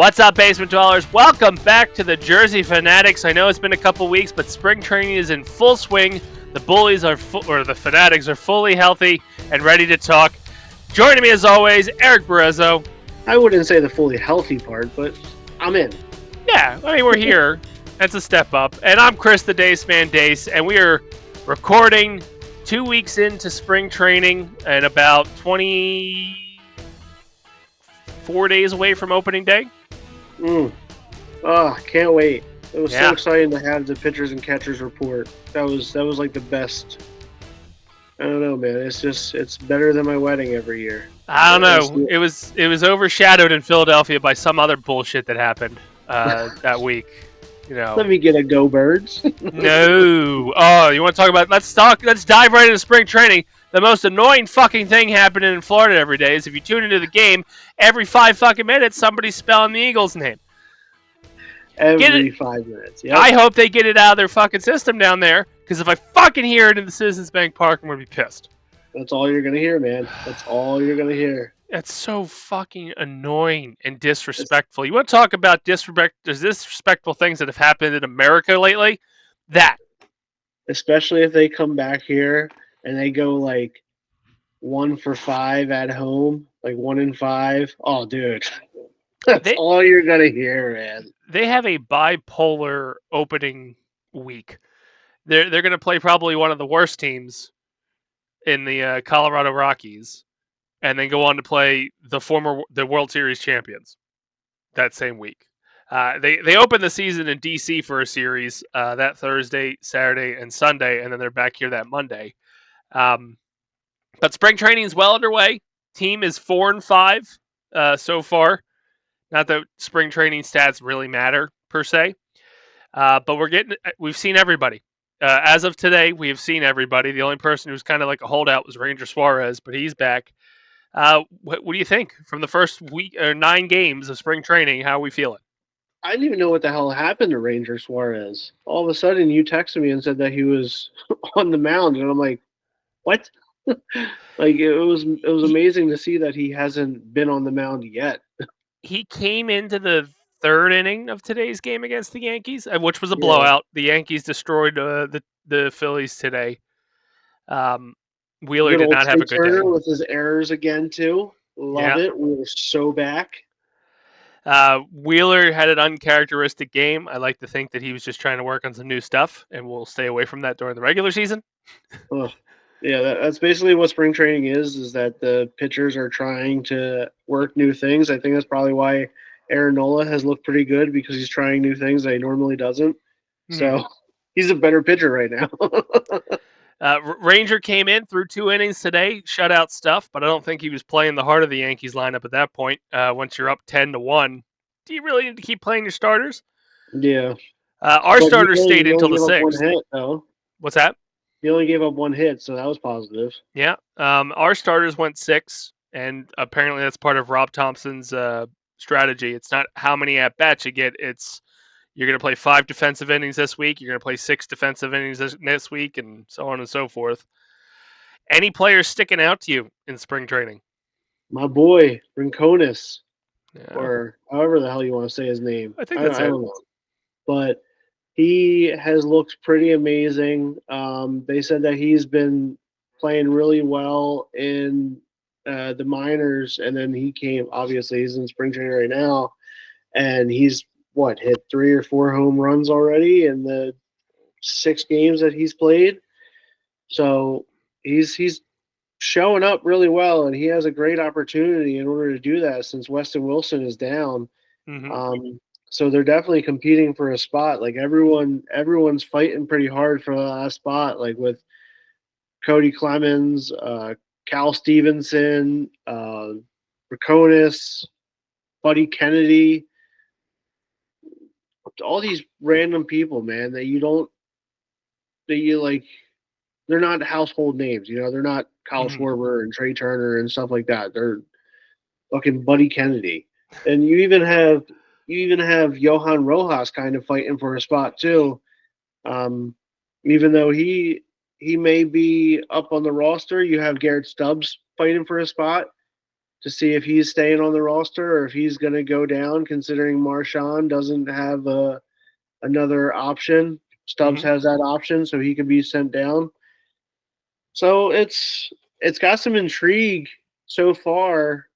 What's up, basement dwellers? Welcome back to the Jersey Fanatics. I know it's been a couple weeks, but spring training is in full swing. The bullies are, the Fanatics are fully healthy and ready to talk. Joining me as always, Erik Barezzo. I wouldn't say the fully healthy part, but I'm in. Yeah, I mean, we're here. That's a step up. And I'm Chris, the Dace man, Dace, and we are recording 2 weeks into spring training and about 24 days away from opening day. Can't wait. It was so exciting to have the pitchers and catchers report. That was like the best. I don't know, man. It's better than my wedding every year. I don't know. It was overshadowed in Philadelphia by some other bullshit that happened that week. You know. Let me get a Go Birds. No. Oh, you want to talk about? Let's dive right into spring training. The most annoying fucking thing happening in Florida every day is if you tune into the game, every 5 fucking minutes somebody's spelling the Eagles' name. Every 5 minutes. Yep. I hope they get it out of their fucking system down there, because if I fucking hear it in the Citizens Bank Park, I'm gonna be pissed. That's all you're gonna hear, man. That's all you're gonna hear. That's so fucking annoying and disrespectful. You want to talk about disrespectful things that have happened in America lately? That. Especially if they come back here and they go like 1 for 5 at home, like 1 in 5. Oh, dude. That's all you're going to hear, man. They have a bipolar opening week. They're going to play probably one of the worst teams in the Colorado Rockies, and then go on to play the World Series champions that same week. They open the season in D.C. for a series that Thursday, Saturday, and Sunday, and then they're back here that Monday. But spring training is well underway. Team is 4-5 so far. Not that spring training stats really matter per se, but we've seen everybody. As of today, we have seen everybody. The only person who's kind of like a holdout was Ranger Suarez, but he's back. What do you think from the first week or 9 games of spring training? How are we feeling? I didn't even know what the hell happened to Ranger Suarez. All of a sudden, you texted me and said that he was on the mound, and I'm like, what? Like it was amazing to see that he hasn't been on the mound yet. He came into the 3rd inning of today's game against the Yankees, which was a blowout. The Yankees destroyed the Phillies today. Wheeler did not have a good day. With his errors again too. Love it. We were so back. Wheeler had an uncharacteristic game. I like to think that he was just trying to work on some new stuff, and we'll stay away from that during the regular season. Yeah, that's basically what spring training is that the pitchers are trying to work new things. I think that's probably why Aaron Nola has looked pretty good, because he's trying new things that he normally doesn't. Mm-hmm. So he's a better pitcher right now. Ranger came in through 2 innings today, shutout stuff, but I don't think he was playing the heart of the Yankees lineup at that point. Once you're up 10-1, do you really need to keep playing your starters? Yeah. Our starters stayed until the 6th. Hit, though. What's that? He only gave up 1 hit, so that was positive. Yeah. Our starters went 6, and apparently that's part of Rob Thompson's strategy. It's not how many at-bats you get. It's you're going to play 5 defensive innings this week. You're going to play 6 defensive innings this week, and so on and so forth. Any players sticking out to you in spring training? My boy, Rincones, or however the hell you want to say his name. I think that's it. I don't know. But he has looked pretty amazing. They said that he's been playing really well in the minors, and then he came. Obviously, he's in spring training right now, and he's hit 3 or 4 home runs already in the 6 games that he's played. So he's showing up really well, and he has a great opportunity in order to do that since Weston Wilson is down. Mm-hmm. So they're definitely competing for a spot. Like everyone's fighting pretty hard for the last spot. Like with Cody Clemens, Cal Stevenson, Rincones, Buddy Kennedy, all these random people, man, they're not household names. They're not Kyle Schwarber and Trey Turner and stuff like that. They're fucking Buddy Kennedy, and you even have Johan Rojas kind of fighting for a spot too. Even though he may be up on the roster, you have Garrett Stubbs fighting for a spot. to see if he's staying on the roster or if he's going to go down, considering Marshawn doesn't have another option. Stubbs Hmm. has that option, so he could be sent down. So it's got some intrigue so far.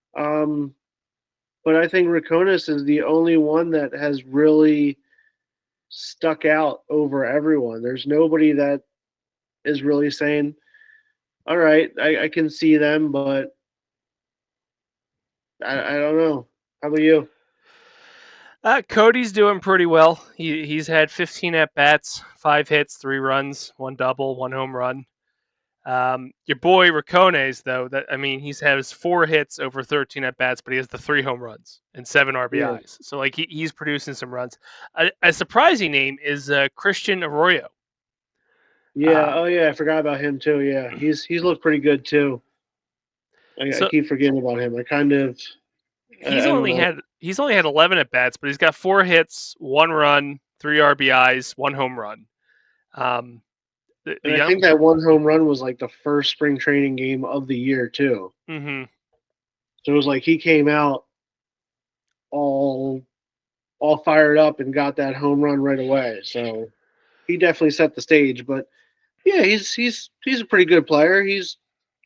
But I think Rakonis is the only one that has really stuck out over everyone. There's nobody that is really saying, all right, I can see them, but I don't know. How about you? Cody's doing pretty well. He's had 15 at bats, 5 hits, 3 runs, 1 double, 1 home run. Your boy Racones, though, that I mean, he's has 4 hits over 13 at bats, but he has the 3 home runs and 7 RBIs. Yeah. So like he's producing some runs. A surprising name is Christian Arroyo. Yeah. Um, Oh yeah, I forgot about him too. Yeah, he's looked pretty good too. I so keep forgetting about him. I kind of he's I don't only know. had he's only had 11 at bats, but he's got 4 hits, 1 run, 3 RBIs, 1 home run. Um, the And I young. think that one home run was like the first spring training game of the year too. Hmm. So it was like he came out all all fired up and got that home run right away. So he definitely set the stage. But yeah, he's a pretty good player. He's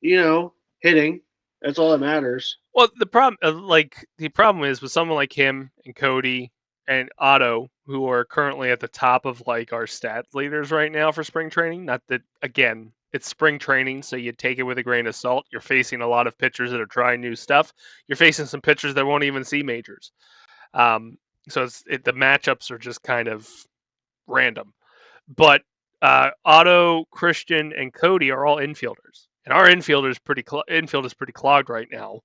hitting. That's all that matters. Well, the problem is with someone like him and Cody and Otto, who are currently at the top of like our stat leaders right now for spring training. Not that again, it's spring training, so you take it with a grain of salt. You're facing a lot of pitchers that are trying new stuff. You're facing some pitchers that won't even see majors. Um, so the matchups are just kind of random. But Otto, Christian, and Cody are all infielders, and our infield is pretty clogged right now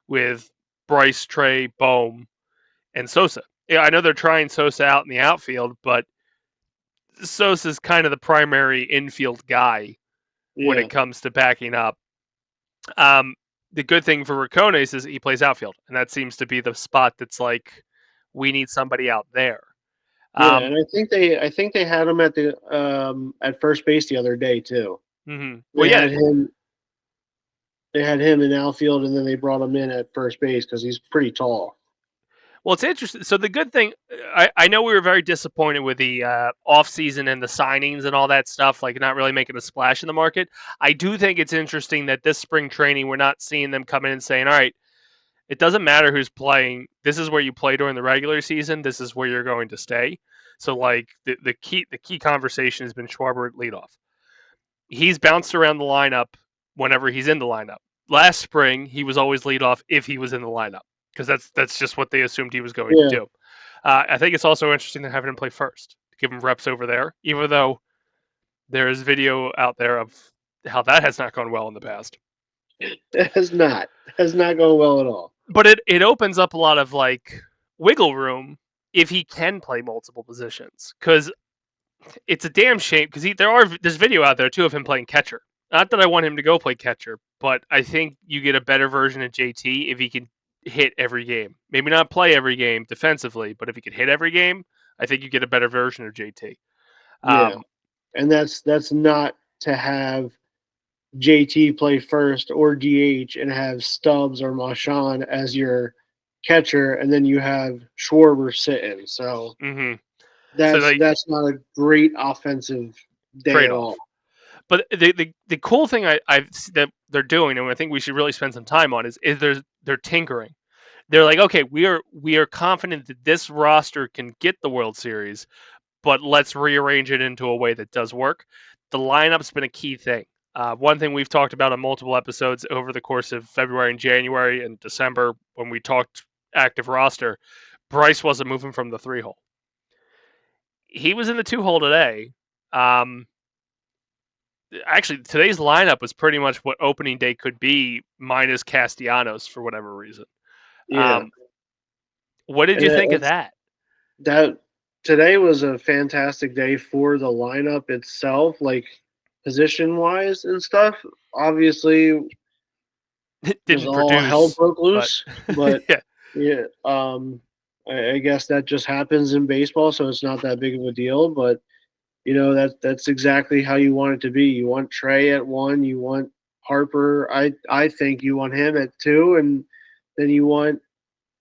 with Bryce, Trey, Bohm, and Sosa. Yeah, I know they're trying Sosa out in the outfield, but Sosa's kind of the primary infield guy when Yeah, it comes to backing up. Um, the good thing for Racones is he plays outfield, and that seems to be the spot that's like we need somebody out there. yeah, Um, and I think they had him at first base the other day too. well, They yeah. had him they had him in outfield, and then they brought him in at first base because he's pretty tall. Well, it's interesting. So the good thing, I know we were very disappointed with the off season and the signings and all that stuff, like not really making a splash in the market. I do think it's interesting that this spring training, we're not seeing them come in and saying, all right, it doesn't matter who's playing. This is where you play during the regular season. This is where you're going to stay. So like the key conversation has been Schwarber at leadoff. He's bounced around the lineup whenever he's in the lineup. Last spring, he was always leadoff if he was in the lineup because that's just what they assumed he was going to Yeah, do. I think it's also interesting to have him play first, to give him reps over there, even though there is video out there of how that has not gone well in the past. it has not gone well at all. But it opens up a lot of like wiggle room if he can play multiple positions because it's a damn shame because there's video out there too of him playing catcher. Not that I want him to go play catcher, but I think you get a better version of JT if he can hit every game. Maybe not play every game defensively, but if he can hit every game, I think you get a better version of JT. Yeah, Um, and that's not to have JT play first or DH and have Stubbs or Marshawn as your catcher, and then you have Schwarber sitting. So hmm So that's like that's not a great offensive day trade at off. all. But the cool thing that they're doing, and I think we should really spend some time on, is they're tinkering. They're like, okay, we are confident that this roster can get the World Series, but let's rearrange it into a way that does work. The lineup's been a key thing. One thing we've talked about on multiple episodes over the course of February and January and December when we talked active roster, Bryce wasn't moving from the 3 hole. He was in the 2 hole today. Um, actually, today's lineup was pretty much what opening day could be, minus Castellanos for whatever reason. Yeah, Um, what did and you think of it's that? that today was a fantastic day for the lineup itself, like position wise and stuff. Obviously, It just didn't all hell produce, broke but loose, but yeah. yeah, I guess that just happens in baseball, so it's not that big of a deal. But that's exactly how you want it to be. You want Trey at one, you want Harper. I think you want him at two, and then you want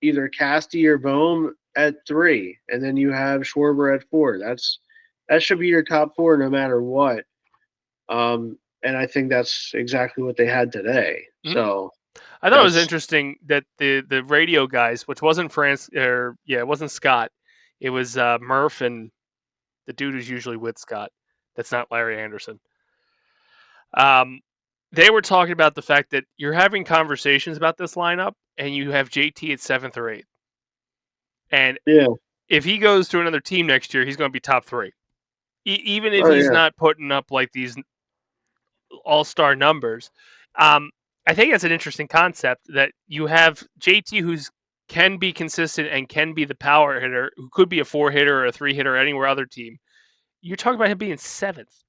either Casty or Bohm at 3, and then you have Schwarber at 4. That should be your top 4 no matter what. And I think that's exactly what they had today. Mhm. So I thought it was that's interesting that the radio guys, which wasn't France or yeah, it wasn't Scott, it was Murph and the dude who's usually with Scott. That's not Larry Anderson. Um, they were talking about the fact that you're having conversations about this lineup, and you have JT at 7th or 8th, and yeah, if he goes to another team next year, he's going to be top 3, even if oh he's yeah, not putting up like these all-star numbers. Um, I think that's an interesting concept that you have JT who's can be consistent and can be the power hitter, who could be a 4 hitter or a 3 hitter anywhere other team. You're talking about him being 7th.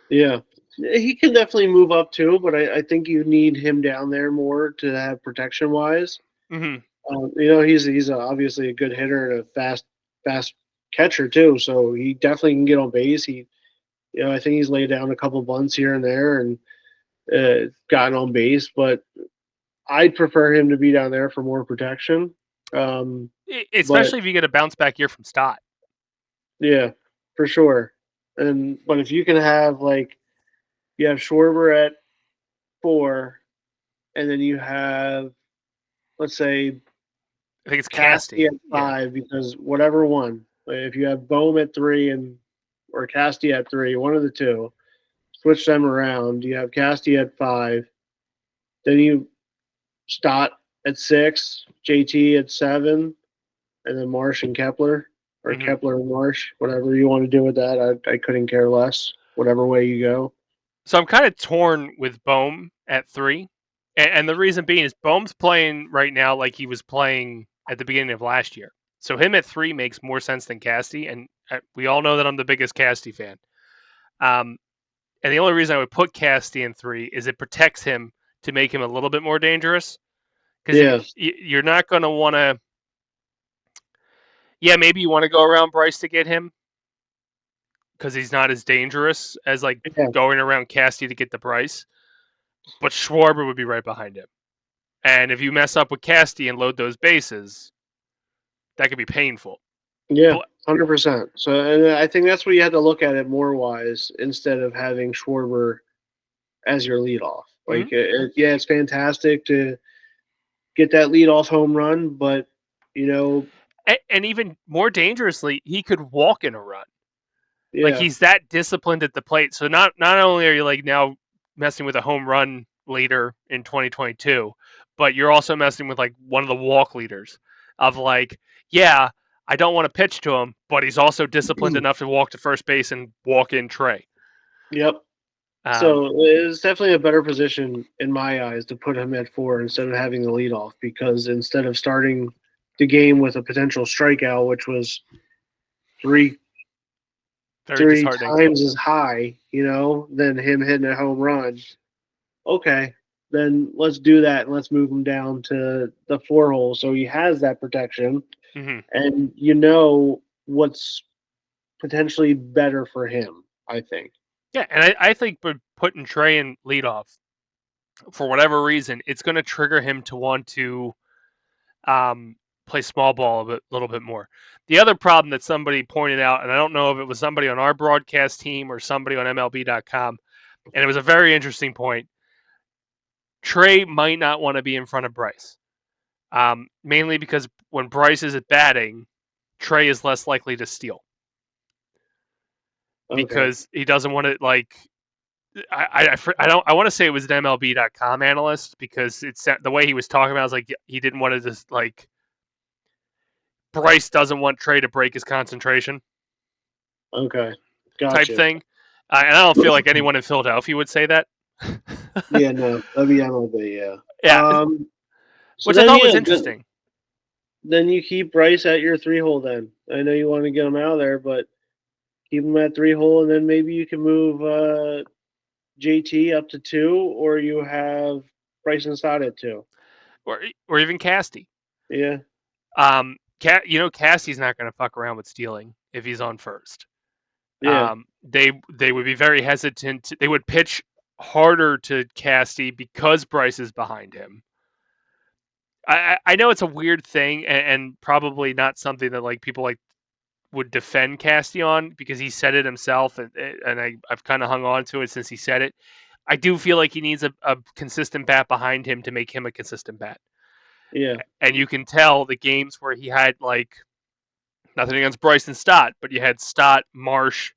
yeah. He can definitely move up too, but I think you need him down there more to have protection wise. Mm-hmm. He's obviously a good hitter and a fast catcher too, so he definitely can get on base. I think he's laid down a couple bunts here and there and gotten on base, but I'd prefer him to be down there for more protection. But Especially if you get a bounce back year from Stott. yeah, for sure. But if you can have you have Schwarber at 4, and then you have, let's say, I think it's Casty Casty. at Yeah. 5, because whatever one, if you have Bohm at 3 or Casty at 3, one of the two, switch them around. You have Casty at 5, then you Stott at 6, JT at 7, and then Marsh and Kepler, or Mm-hmm. Kepler and Marsh, whatever you want to do with that. I couldn't care less, whatever way you go. So I'm kind of torn with Bohm at 3, and the reason being is Bohm's playing right now like he was playing at the beginning of last year. So him at 3 makes more sense than Casty, and we all know that I'm the biggest Casty fan. Um, and the only reason I would put Casty in 3 is it protects him to make him a little bit more dangerous. Because if Yes. you're not going to want to, yeah, maybe you want to go around Bryce to get him because he's not as dangerous as like Yeah. going around Casty to get the Bryce. But Schwarber would be right behind him. And if you mess up with Casty and load those bases, that could be painful. Yeah. But 100%. So, and I think that's where you had to look at it more wise instead of having Schwarber as your leadoff. mhm. Yeah, it's fantastic to get that leadoff home run, but you know, And even more dangerously, he could walk in a run. Like yeah, he's that disciplined at the plate. So not only are you like now messing with a home run leader in 2022, but you're also messing with like one of the walk leaders of like, yeah, I don't want to pitch to him, but he's also disciplined enough to walk to first base and walk in Trey. yep. Um, So it's definitely a better position in my eyes to put him at 4 instead of having the leadoff, because instead of starting the game with a potential strikeout, which was three very three disheartening. times as high, than him hitting a home run. Okay, then let's do that and let's move him down to the 4 hole so he has that protection, hmm and what's potentially better for him, I think. Yeah, and I think putting Trey in leadoff for whatever reason, it's going to trigger him to want to play small ball little bit more. The other problem that somebody pointed out, and I don't know if it was somebody on our broadcast team or somebody on MLB.com, and it was a very interesting point. Trey might not want to be in front of Bryce, mainly because when Bryce is at batting, Trey is less likely to steal Okay. because he doesn't want to like. I don't I want to say it was an MLB.com analyst because it's the way he was talking about. I was like he didn't want to just like Bryce doesn't want Trey to break his concentration Okay. type Gotcha. thing. And I don't feel like anyone in Philadelphia would say that. Yeah, no, that'd be MLB, yeah. Yeah, So which I then, thought was yeah, interesting. then you keep Bryce at your 3 hole. Then I know you want to get him out of there, but keep him at 3 hole, and then maybe you can move JT up to 2, or you have Bryson Stott at 2. Or even Casty. Yeah, Casty's not going to fuck around with stealing if he's on first. yeah, They would be very hesitant. They would pitch harder to Casty because Bryce is behind him. I know it's a weird thing, and probably not something that like people like would defend Casty on because he said it himself, and I've kind of hung on to it since he said it. I do feel like he needs a consistent bat behind him to make him a consistent bat. Yeah, And you can tell the games where he had like nothing against Bryson Stott, but you had Stott, Marsh,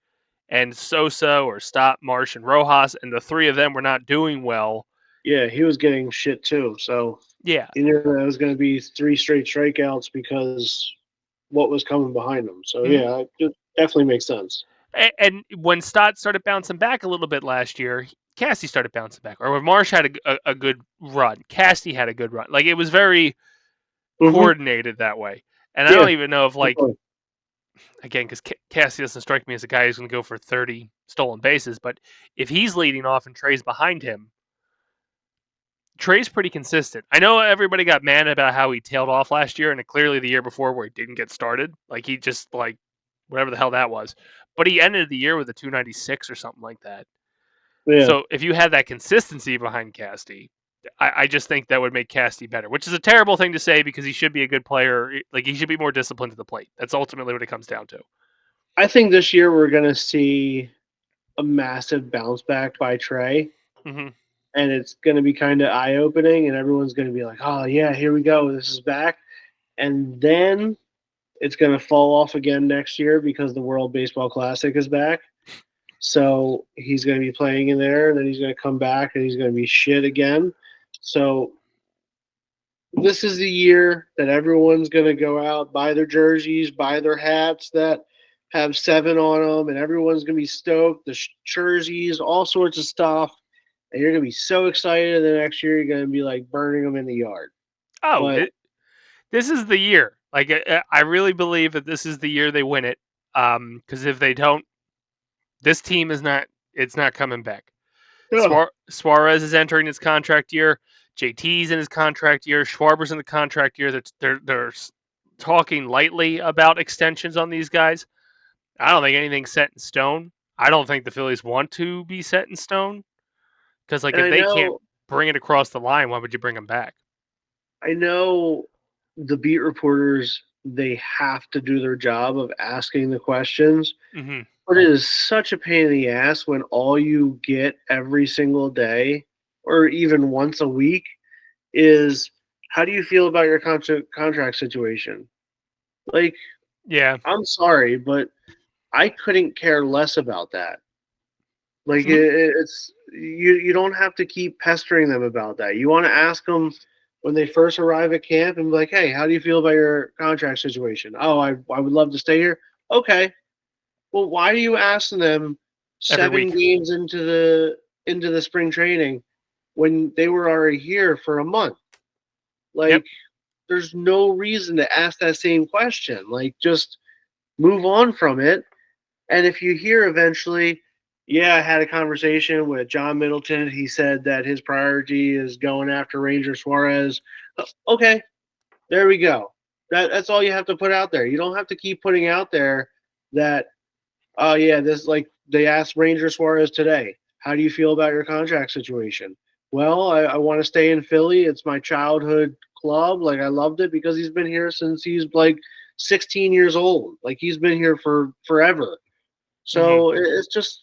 and Sosa, or Stott, Marsh, and Rojas, and the three of them were not doing well. yeah, he was getting shit too. So Yeah. you knew that it was going to be 3 straight strikeouts because what was coming behind him. So Mm-hmm. yeah, it definitely makes sense. And when Stott started bouncing back a little bit last year, Cassie started bouncing back. Or when Marsh had a good run, Cassie had a good run. Like it was very Mm-hmm. coordinated that way. And I Yeah, don't even know if like definitely. again because Cassie doesn't strike me as a guy who's going to go for 30 stolen bases, but if he's leading off and Trey's behind him, Trey's pretty consistent. I know everybody got mad about how he tailed off last year, and clearly the year before where he didn't get started. Like he just like whatever the hell that was. But he ended the year with a 296 or something like that. Yeah, So if you had that consistency behind Casty, I just think that would make Casty better, which is a terrible thing to say because he should be a good player. Like he should be more disciplined to the plate. That's ultimately what it comes down to. I think this year we're going to see a massive bounce back by Trey, Mm-hmm. and it's going to be kind of eye opening, and everyone's going to be like, "Oh yeah, here we go, this is back," and then it's going to fall off again next year because the World Baseball Classic is back. So he's going to be playing in there, and then he's going to come back, and he's going to be shit again. So this is the year that everyone's going to go out, buy their jerseys, buy their hats that have 7 on them, and everyone's going to be stoked. The jerseys, all sorts of stuff, and you're going to be so excited. And the next year, you're going to be like burning them in the yard. Oh, But this is the year. Like I really believe that this is the year they win it. Because if they don't, this team is not. It's not coming back. yeah, Suarez is entering his contract year. JT's in his contract year. Schwarber's in the contract year. They're talking lightly about extensions on these guys. I don't think anything's set in stone. I don't think the Phillies want to be set in stone because, like, and if they can't bring it across the line, why would you bring them back? I know the beat reporters, they have to do their job of asking the questions. Mm-hmm. But it is such a pain in the ass when all you get every single day or even once a week is, how do you feel about your contract situation? Like, Yeah. I'm sorry, but I couldn't care less about that. Like, Mm-hmm. it's you don't have to keep pestering them about that. You want to ask them when they first arrive at camp and be like, hey, how do you feel about your contract situation? Oh, I would love to stay here. Okay, well, why are you asking them Every 7 games into the spring training when they were already here for a month? Yep. Like, there's no reason to ask that same question. Like, just move on from it. And if you hear eventually, yeah, I had a conversation with John Middleton. He said that his priority is going after Ranger Suarez. Okay, there we go. That's all you have to put out there. You don't have to keep putting out there that, oh yeah, this, like they asked Ranger Suarez today, how do you feel about your contract situation? Well, I want to stay in Philly. It's my childhood club. Like I loved it because he's been here since he's like 16 years old. Like he's been here for forever. Mm-hmm. So it's just,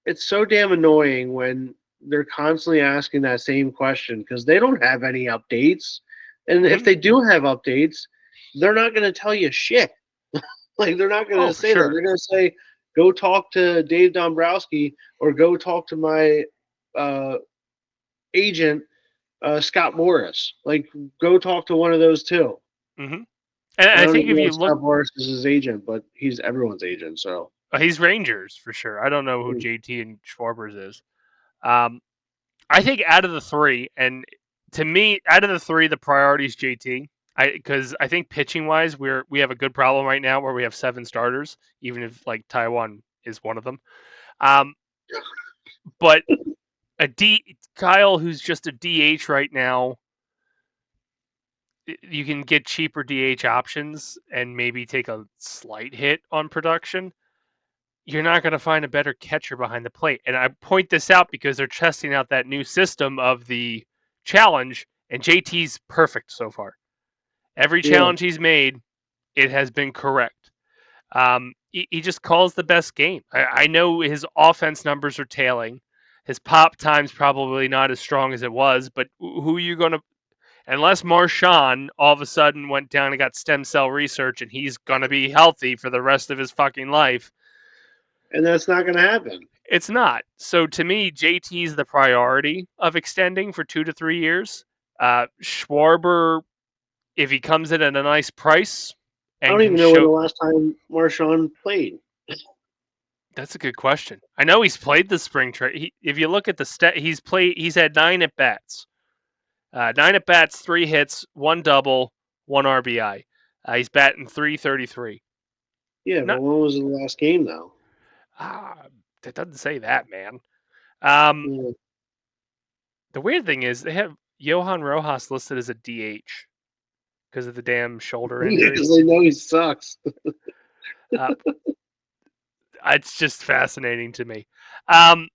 it's so damn annoying when they're constantly asking that same question because they don't have any updates. And if Mm-hmm. they do have updates, they're not going to tell you shit. Like they're not going Oh, to for say that. sure. They're going to say, "Go talk to Dave Dombrowski or go talk to my uh, agent Scott Morris. Like go talk to one of those two." Mm-hmm. And I I don't think even if know you if look, Scott Morris is his agent, but he's everyone's agent. So he's Rangers for sure. I don't know who JT and Schwarbers is. Um, I think out of the three, and to me, out of the three, the priority is JT. Because I think pitching wise, we have a good problem right now where we have 7 starters, even if like Taiwan is one of them. Um, but a D Kyle, who's just a DH right now, you can get cheaper DH options and maybe take a slight hit on production. You're not going to find a better catcher behind the plate. And I point this out because they're testing out that new system of the challenge, And JT's perfect so far. Every Yeah. challenge he's made, it has been correct. He just calls the best game. I know his offense numbers are tailing. His pop time's probably not as strong as it was, but who are you going to? Unless Marshawn all of a sudden went down and got stem cell research and he's going to be healthy for the rest of his fucking life, And that's not going to happen. it's not. So to me, JT's the priority of extending for 2 to 3 years. Schwarber, if he comes in at a nice price I and don't can even know when the show. last time Marshawn played. That's a good question. I know he's played the spring trade. If you look at the stat, he's played. He's had 9 at bats. 9 at bats, 3 hits, 1 double, 1 RBI. He's batting 333. Yeah, but Not when was the last game, though? that doesn't say that, man. Um, Yeah. the weird thing is they have Johan Rojas listed as a DH because of the damn shoulder injury. Because they know he sucks. Uh, it's just fascinating to me. Um,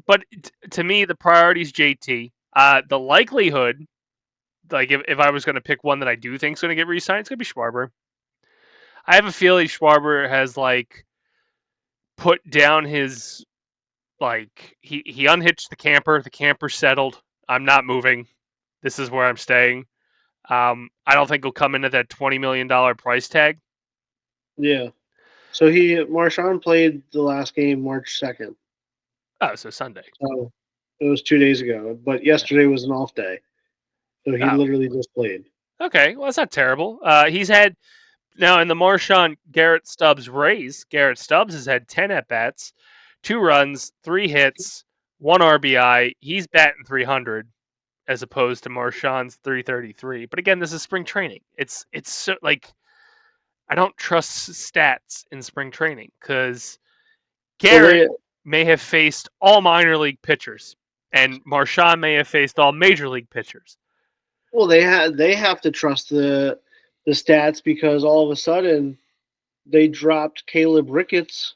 but to me, the priority is JT. The likelihood, like if I was going to pick one that I do think is going to get re-signed, it's going to be Schwarber. I have a feeling Schwarber has like put down his like he unhitched the camper. The camper settled. I'm not moving. This is where I'm staying. I don't think he'll come in at that $20 million price tag. Yeah. So Marshawn played the last game March 2nd. Oh, so Sunday. So it was 2 days ago. But Yeah. yesterday was an off day. So he Oh, literally just played. okay. Well, that's not terrible. He's had now in the Marshawn Garrett Stubbs race. Garrett Stubbs has had 10 at bats, 2 runs, 3 hits, 1 RBI. He's batting 300 as opposed to Marshawn's 333. But again, this is spring training. It's so like I don't trust stats in spring training because Well, Garrett may have faced all minor league pitchers, and Marshawn may have faced all major league pitchers. they have to trust the stats because all of a sudden they dropped Caleb Ricketts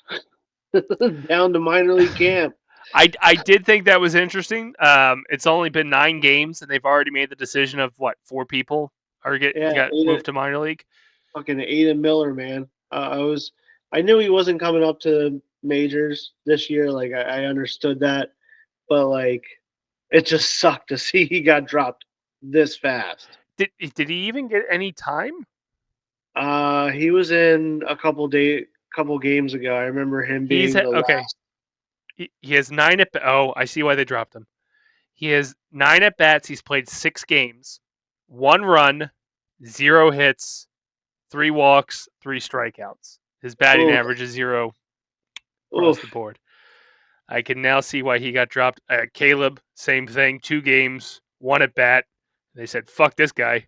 down to minor league camp. I did think that was interesting. It's only been 9 games, and they've already made the decision of what 4 people are Yeah, got moved to minor league. fucking Aiden Miller, man. I knew he wasn't coming up to majors this year. Like I understood that, but like it just sucked to see he got dropped this fast. Did he even get any time? He was in a couple games ago. I remember him He's being the okay. last. He has 9 at. Oh, I see why they dropped him. He has 9 at bats. He's played 6 games, 1 run, 0 hits, 3 walks, 3 strikeouts. His batting Oof, average is 0 across the oof. board. I can now see why he got dropped. Caleb, same thing. 2 games, 1 at bat. They said, "Fuck this guy."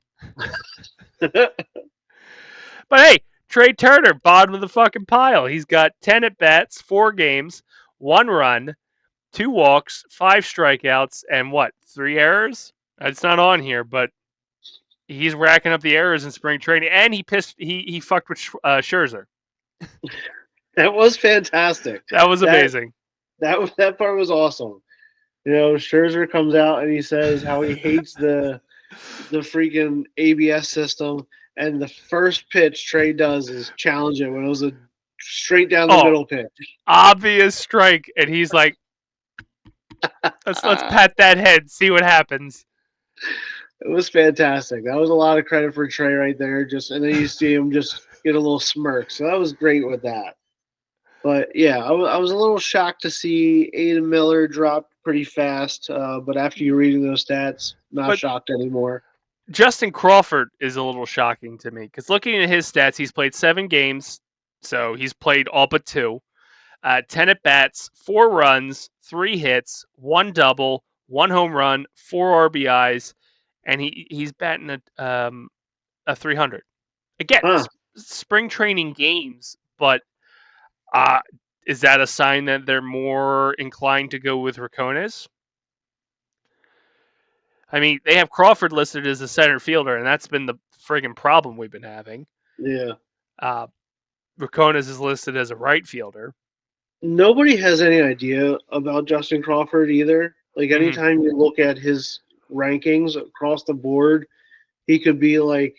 But hey, Trey Turner, bottom of the fucking pile. He's got 10 at bats, 4 games, 1 run, 2 walks, 5 strikeouts, and what? 3 errors. It's not on here, but he's racking up the errors in spring training, and he fucked with Scherzer. That was fantastic. That was That amazing. that part was awesome. You know, Scherzer comes out and he says how he hates the freaking ABS system, and the first pitch Trey does is challenge it when it was a straight down the Oh, middle pitch. obvious strike, and he's like, let's pat that head, see what happens. It was fantastic. That was a lot of credit for Trey right there. Just and then you see him just get a little smirk. So that was great with that. But yeah, I was a little shocked to see Aiden Miller drop pretty fast. But after you reading those stats, not But shocked anymore. Justin Crawford is a little shocking to me because looking at his stats, he's played 7 games, so he's played all but 2. 10 at bats, 4 runs, 3 hits, 1 double, 1 home run, 4 RBIs, and he's batting a 300. Again, Huh. spring training games, but uh, is that a sign that they're more inclined to go with Racones? I mean, they have Crawford listed as a center fielder, and that's been the friggin' problem we've been having. Yeah. Uh, Racones is listed as a right fielder. Nobody has any idea about Justin Crawford either. Like Mm-hmm. anytime you look at his rankings across the board, he could be like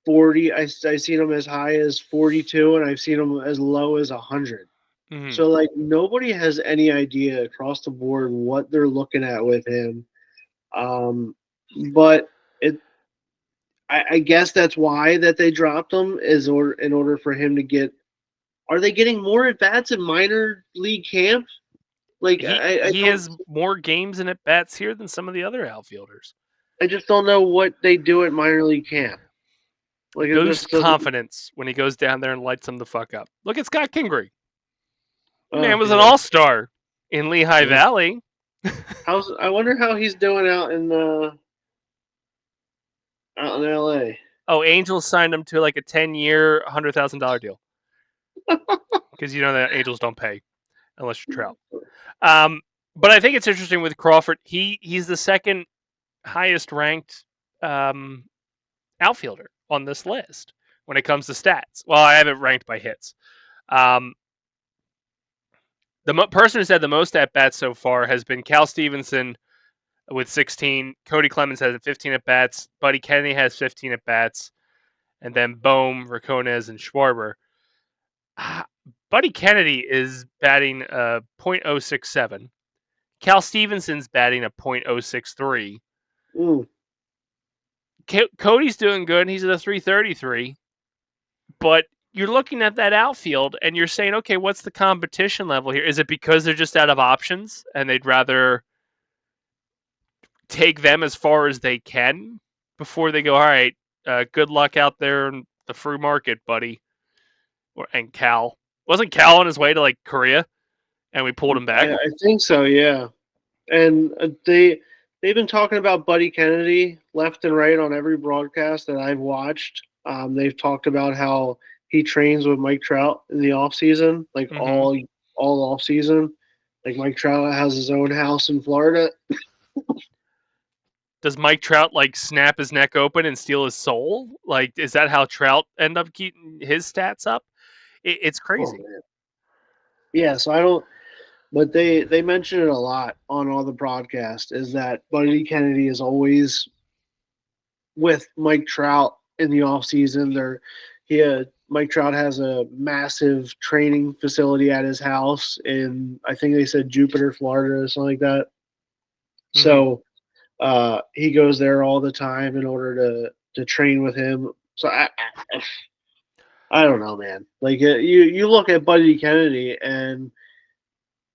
40. I've seen him as high as 42, and I've seen him as low as 100. Mm-hmm. So like nobody has any idea across the board what they're looking at with him. Um, but it, I guess that's why that they dropped him is in order for him to get. Are they getting more at bats in minor league camp? Like I He don't. has more games and at bats here than some of the other outfielders. I just don't know what they do at minor league camp. Like it Boosts just doesn't. confidence when he goes down there and lights them the fuck up. Look at Scott Kingery. The man Oh was an yeah. all-star in Lehigh Yeah. Valley. I wonder how he's doing out in L.A. Oh, Angels signed him to like a 10-year, $100,000 deal because you know that Angels don't pay unless you're Trout. Um, but I think it's interesting with Crawford. He's the second highest ranked um, outfielder on this list when it comes to stats. Well, I have it ranked by hits. Um, the person who's had the most at bats so far has been Cal Stevenson with 16. Cody Clemens has 15 at bats. Buddy Kennedy has 15 at bats, and then Bohm, Racones, and Schwarber. Buddy Kennedy is batting .067. Cal Stevenson's batting a .063. Mm. Cody's doing good. He's at a 333. But you're looking at that outfield and you're saying, okay, what's the competition level here? Is it because they're just out of options and they'd rather take them as far as they can before they go, all right, good luck out there in the free market, buddy? And Cal. Wasn't Cal on his way to like Korea and we pulled him back? I think so. Yeah, and they've been talking about Buddy Kennedy left and right on every broadcast that I've watched. They've talked about how he trains with Mike Trout in the off season, like Mm-hmm. all off season. Like Mike Trout has his own house in Florida. Does Mike Trout like snap his neck open and steal his soul? Like, is that how Trout end up keeping his stats up? It's Oh crazy. man, yeah. So I don't. But they mention it a lot on all the broadcasts. Is that Buddy Kennedy is always with Mike Trout in the off season. Mike Trout has a massive training facility at his house in I think they said Jupiter, Florida, or something like that. Mm-hmm. So he goes there all the time in order to train with him. So I don't know, man. Like you look at Buddy Kennedy and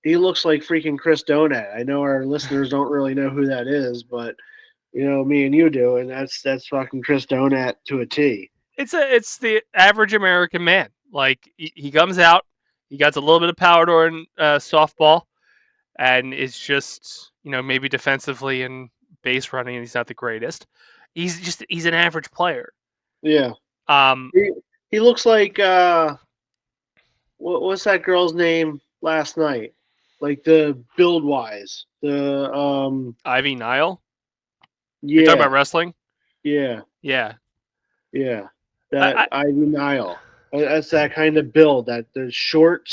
he looks like freaking Chris Donat. I know our listeners don't really know who that is, but you know me and you do, and that's fucking Chris Donat to a T. It's the average American man. Like he comes out, he got a little bit of power during softball, and is just maybe defensively and base running, and he's not the greatest. He's an average player. Yeah. Um, He looks like what's that girl's name last night? Like the build wise. The Ivy Nile. You're talking about yeah, wrestling? yeah, Yeah. yeah. I, That I, Ivy Nile. That's that kind of build. That the short,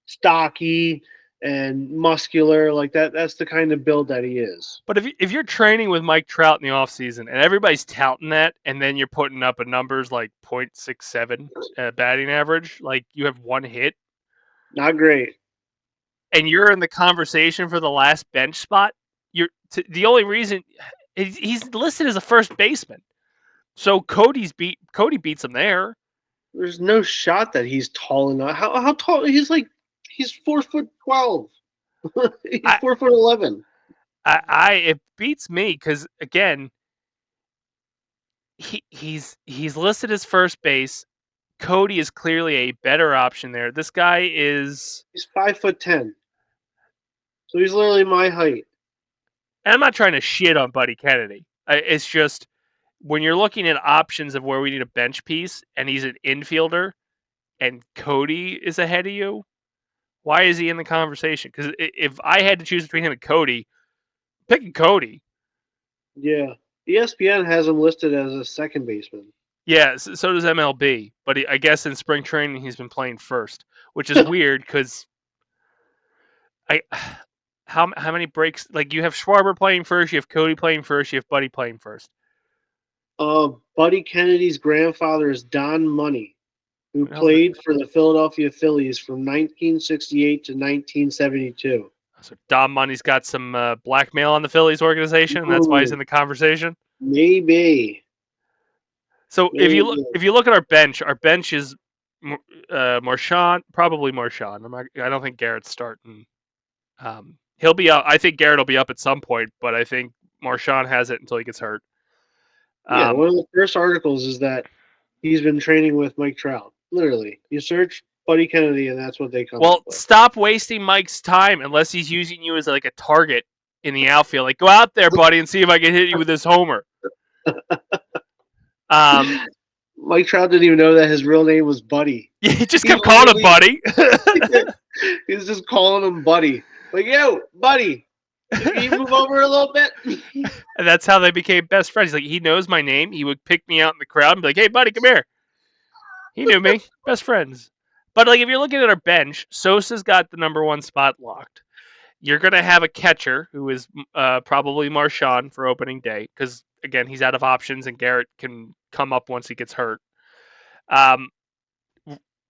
stocky, and muscular. Like that. That's the kind of build that he is. but if you're training with Mike Trout in the offseason and everybody's touting that, and then you're putting up a numbers like .67 batting average, like you have one hit, Not great. and you're in the conversation for the last bench spot, the only reason he's listed as a first baseman. So Cody beats him there. There's no shot that he's tall enough. How tall? He's 4'12". He's I 4'11". it beats me because again he's listed as first base. Cody is clearly a better option there. This guy is, He's 5'10". So he's literally my height. and I'm not trying to shit on Buddy Kennedy. It's just when you're looking at options of where we need a bench piece, and he's an infielder, and Cody is ahead of you. Why is he in the conversation? Because if I had to choose between him and Cody, picking Cody. Yeah. ESPN has him listed as a second baseman. Yeah, so does MLB. But I guess in spring training he's been playing first, which is weird because I how many breaks? Like you have Schwarber playing first, you have Cody playing first, you have Buddy playing first. Buddy Kennedy's grandfather is Don Money, who played for the Philadelphia Phillies from 1968 to 1972. So Dom Money's got some blackmail on the Phillies organization, and that's why he's in the conversation. Maybe. So if you look at our bench is Marchand, probably Marchand. I don't think Garrett's starting. He'll be up. I think Garrett will be up at some point, but I think Marchand has it until he gets hurt. Yeah, one of the first articles is that he's been training with Mike Trout. Literally, you search Buddy Kennedy, and that's what they come up with. Stop wasting Mike's time unless he's using you as like a target in the outfield. Like, go out there, buddy, and see if I can hit you with this homer. Mike Trout didn't even know that his real name was Buddy. Yeah, he just kept calling him Buddy. He was just calling him Buddy. Like, yo, Buddy, can you move over a little bit? And that's how they became best friends. Like, he knows my name. He would pick me out in the crowd and be like, hey, buddy, come here. He knew me. Best friends. But, like, if you're looking at our bench, Sosa's got the number one spot locked. You're going to have a catcher who is probably Marchand for opening day because, again, he's out of options and Garrett can come up once he gets hurt.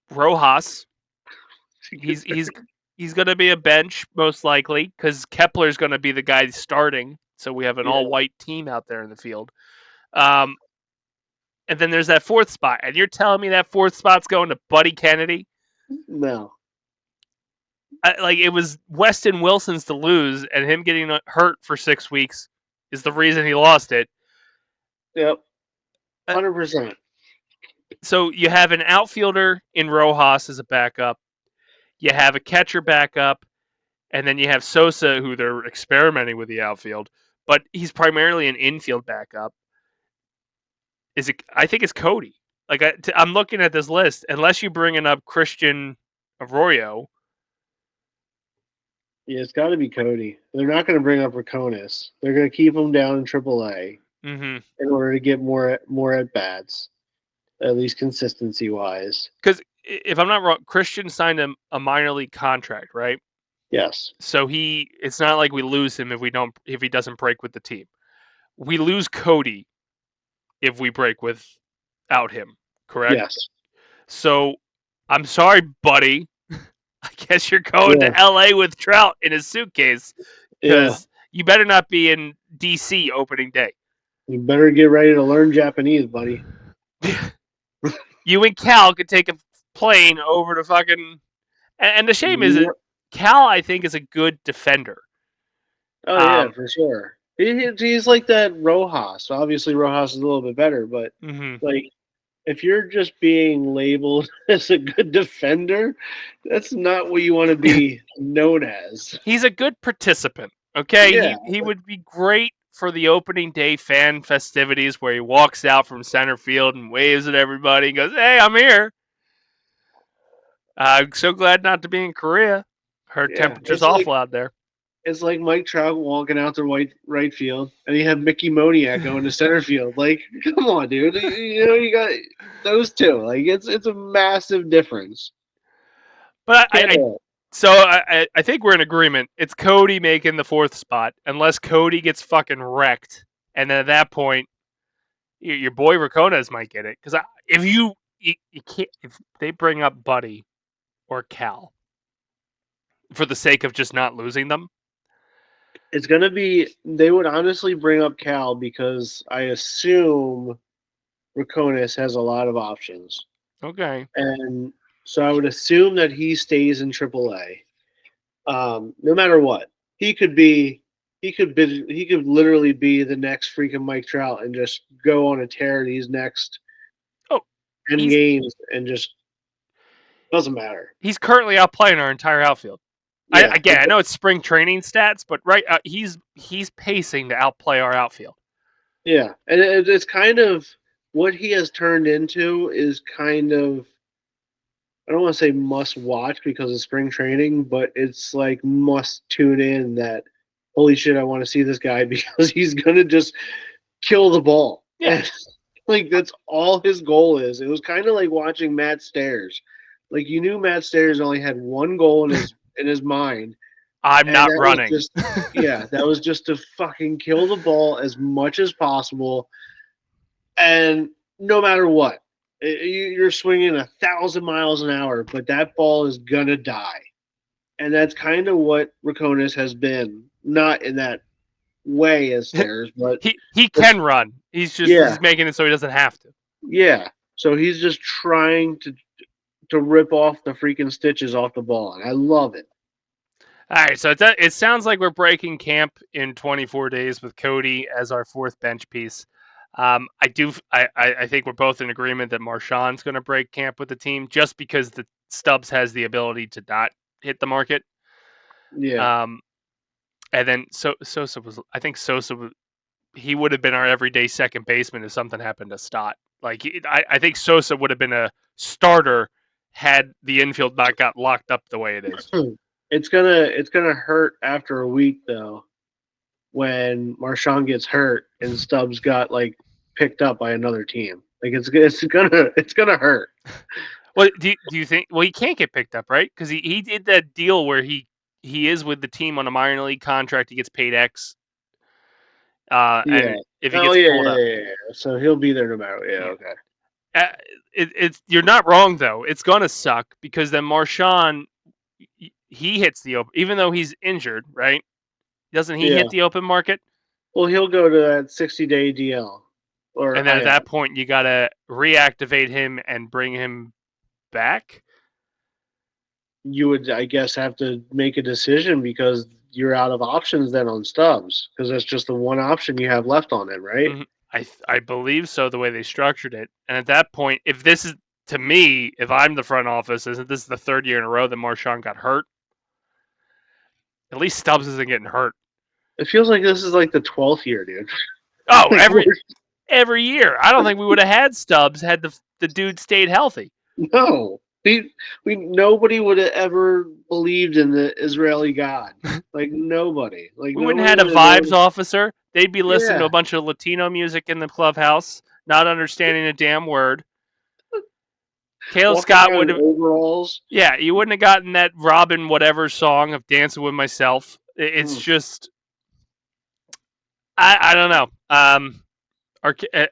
Rojas, he's going to be a bench most likely because Kepler's going to be the guy starting. So we have an all-white team out there in the field. And then there's that fourth spot. And you're telling me that fourth spot's going to Buddy Kennedy? No. Like, it was Weston Wilson's to lose, and him getting hurt for 6 weeks is the reason he lost it. Yep. 100%. So you have an outfielder in Rojas as a backup. You have a catcher backup. And then you have Sosa, who they're experimenting with the outfield. But he's primarily an infield backup. I think it's Cody. Like, I'm looking at this list. Unless you're bringing up Christian Arroyo. Yeah, it's got to be Cody. They're not going to bring up Raconis. They're going to keep him down in AAA in order to get more at bats, at least consistency wise. Because if I'm not wrong, Christian signed a minor league contract, right? Yes. So it's not like we lose him if he doesn't break with the team. We lose Cody if we break without him, correct? Yes. So I'm sorry, buddy. I guess you're going to LA with Trout in his suitcase because you better not be in DC opening day. You better get ready to learn Japanese, buddy. You and Cal could take a plane over to fucking. And the shame is that Cal, I think, is a good defender. Oh, yeah, for sure. He's like that Rojas. Obviously, Rojas is a little bit better, but like, if you're just being labeled as a good defender, that's not what you want to be known as. He's a good participant, okay? Yeah. He would be great for the opening day fan festivities where he walks out from center field and waves at everybody and goes, hey, I'm here. I'm so glad not to be in Korea. Heard temperature's awful out there. It's like Mike Trout walking out to right field, and you have Mickey Moniak going to center field. Like, come on, dude. You got those two. Like, it's a massive difference. But I think we're in agreement. It's Cody making the fourth spot, unless Cody gets fucking wrecked, and then at that point, your boy Racones might get it. Because if you can't, if they bring up Buddy or Cal for the sake of just not losing them. It's going to be, they would honestly bring up Cal because I assume Racones has a lot of options. Okay. And so I would assume that he stays in AAA. No matter what. He could literally be the next freaking Mike Trout and just go on a tear these next 10 games and just doesn't matter. He's currently outplaying our entire outfield. Yeah, I know it's spring training stats, but he's pacing to outplay our outfield. Yeah, and it's kind of what he has turned into is kind of, I don't want to say must watch because of spring training, but it's like must tune in that, holy shit, I want to see this guy because he's going to just kill the ball. Yeah. Like, that's all his goal is. It was kind of like watching Matt Stairs. Like, you knew Matt Stairs only had one goal in his mind, I'm And not that was running. just, yeah, that was just to fucking kill the ball as much as possible. And no matter what, you're swinging 1,000 miles an hour, but that ball is gonna die. And that's kind of what Rakonis has been. Not in that way as Stairs, but he it's, can run. yeah, He's making it so he doesn't have to. yeah. So he's just trying to rip off the freaking stitches off the ball, and I love it. All right, so it sounds like we're breaking camp in 24 days with Cody as our fourth bench piece. I think we're both in agreement that Marshawn's going to break camp with the team just because the Stubbs has the ability to not hit the market. Yeah. Um, and then Sosa was, I think he would have been our everyday second baseman if something happened to Stott. Like I think Sosa would have been a starter had the infield not got locked up the way it is. It's gonna hurt after a week though when Marshawn gets hurt and Stubbs got like picked up by another team. Like it's gonna hurt. Well, do you think? Well, he can't get picked up, right? Because he did that deal where he is with the team on a minor league contract. He gets paid X, Yeah. and if he Oh gets yeah, pulled yeah, up, yeah, yeah. So he'll be there no matter. Yeah. yeah. Okay. It's you're not wrong though. It's gonna suck because then Marshawn he hits the open, even though he's injured, right? Doesn't he Yeah. hit the open market? Well, he'll go to that 60-day DL or And then at IL. that point, you gotta reactivate him and bring him back. You would, I guess, have to make a decision because you're out of options then on Stubbs because that's just the one option you have left on him, right? Mhm. I believe so the way they structured it. And at that point, if this is to me, if I'm the front office, isn't this the third year in a row that Marshawn got hurt? At least Stubbs isn't getting hurt. It feels like this is like the 12th year, dude. Oh, Like every year. I don't think we would have had Stubbs had the dude stayed healthy. no, we nobody would have ever believed in the Israeli God. Like nobody, like We wouldn't nobody have had a would have vibes known. officer. They'd be listening to Yeah, a bunch of Latino music in the clubhouse, not understanding a damn word. Caleb walking Scott around would in have. overalls. Yeah, you wouldn't have gotten that Robin whatever song of "Dancing with Myself." It's Mm. just I don't know.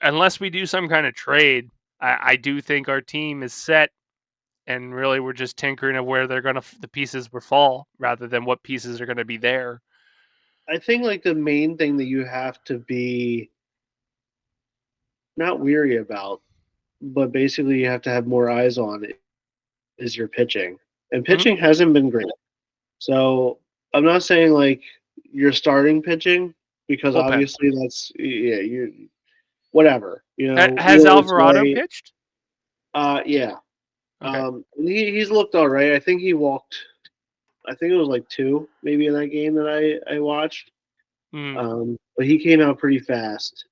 Unless we do some kind of trade, I do think our team is set, and really we're just tinkering of where they're gonna the pieces will fall rather than what pieces are gonna be there. I think like the main thing that you have to be not weary about, but basically you have to have more eyes on is your pitching. And Mm-hmm. pitching hasn't been great. So I'm not saying like you're starting pitching because Bullpen. obviously that's yeah, you whatever. Has Wheeler's Alvarado way. pitched? Yeah. Okay. He's looked all right. I think he walked I think it was like two, maybe in that game that I watched. Mm. But he came out pretty fast.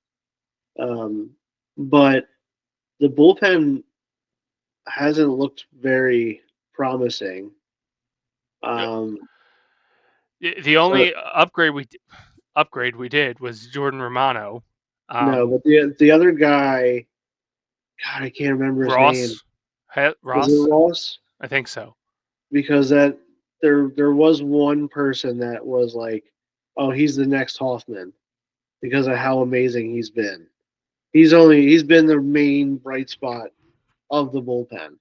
But the bullpen hasn't looked very promising. Um, The so only upgrade we did was Jordan Romano. no, Um, but the other guy, God, I can't remember his name. Ross, Was it Ross, Ross? I think so. Because there was one person that was like, oh, he's the next Hoffman because of how amazing he's been. He's been the main bright spot of the bullpen.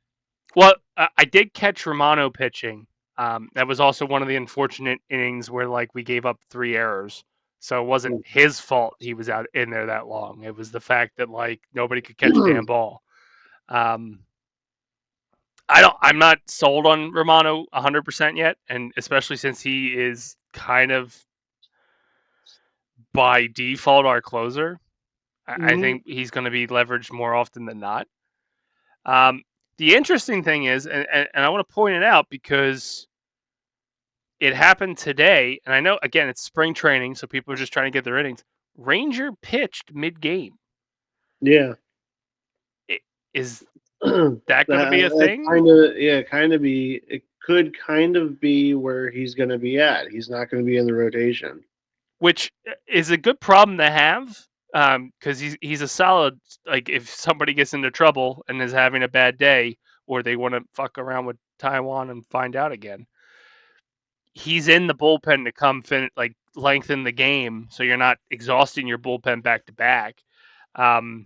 Well, I did catch Romano pitching. That was also one of the unfortunate innings where like we gave up 3 errors. So it wasn't his fault he was out in there that long. It was the fact that like nobody could catch a damn ball. Um, I'm not sold on Romano 100% yet, and especially since he is kind of by default our closer. I Mhm. think he's going to be leveraged more often than not. Um, the interesting thing is, and I want to point it out because it happened today, and I know again it's spring training, so people are just trying to get their innings. Ranger pitched mid-game. Yeah. Is that that going to be a that thing? kind of be it could kind of be where he's going to be at. He's not going to be in the rotation. Which is a good problem to have, because he's a solid. Like if somebody gets into trouble and is having a bad day, or they want to fuck around with Taiwan and find out again, he's in the bullpen to come lengthen the game, so you're not exhausting your bullpen back to back. But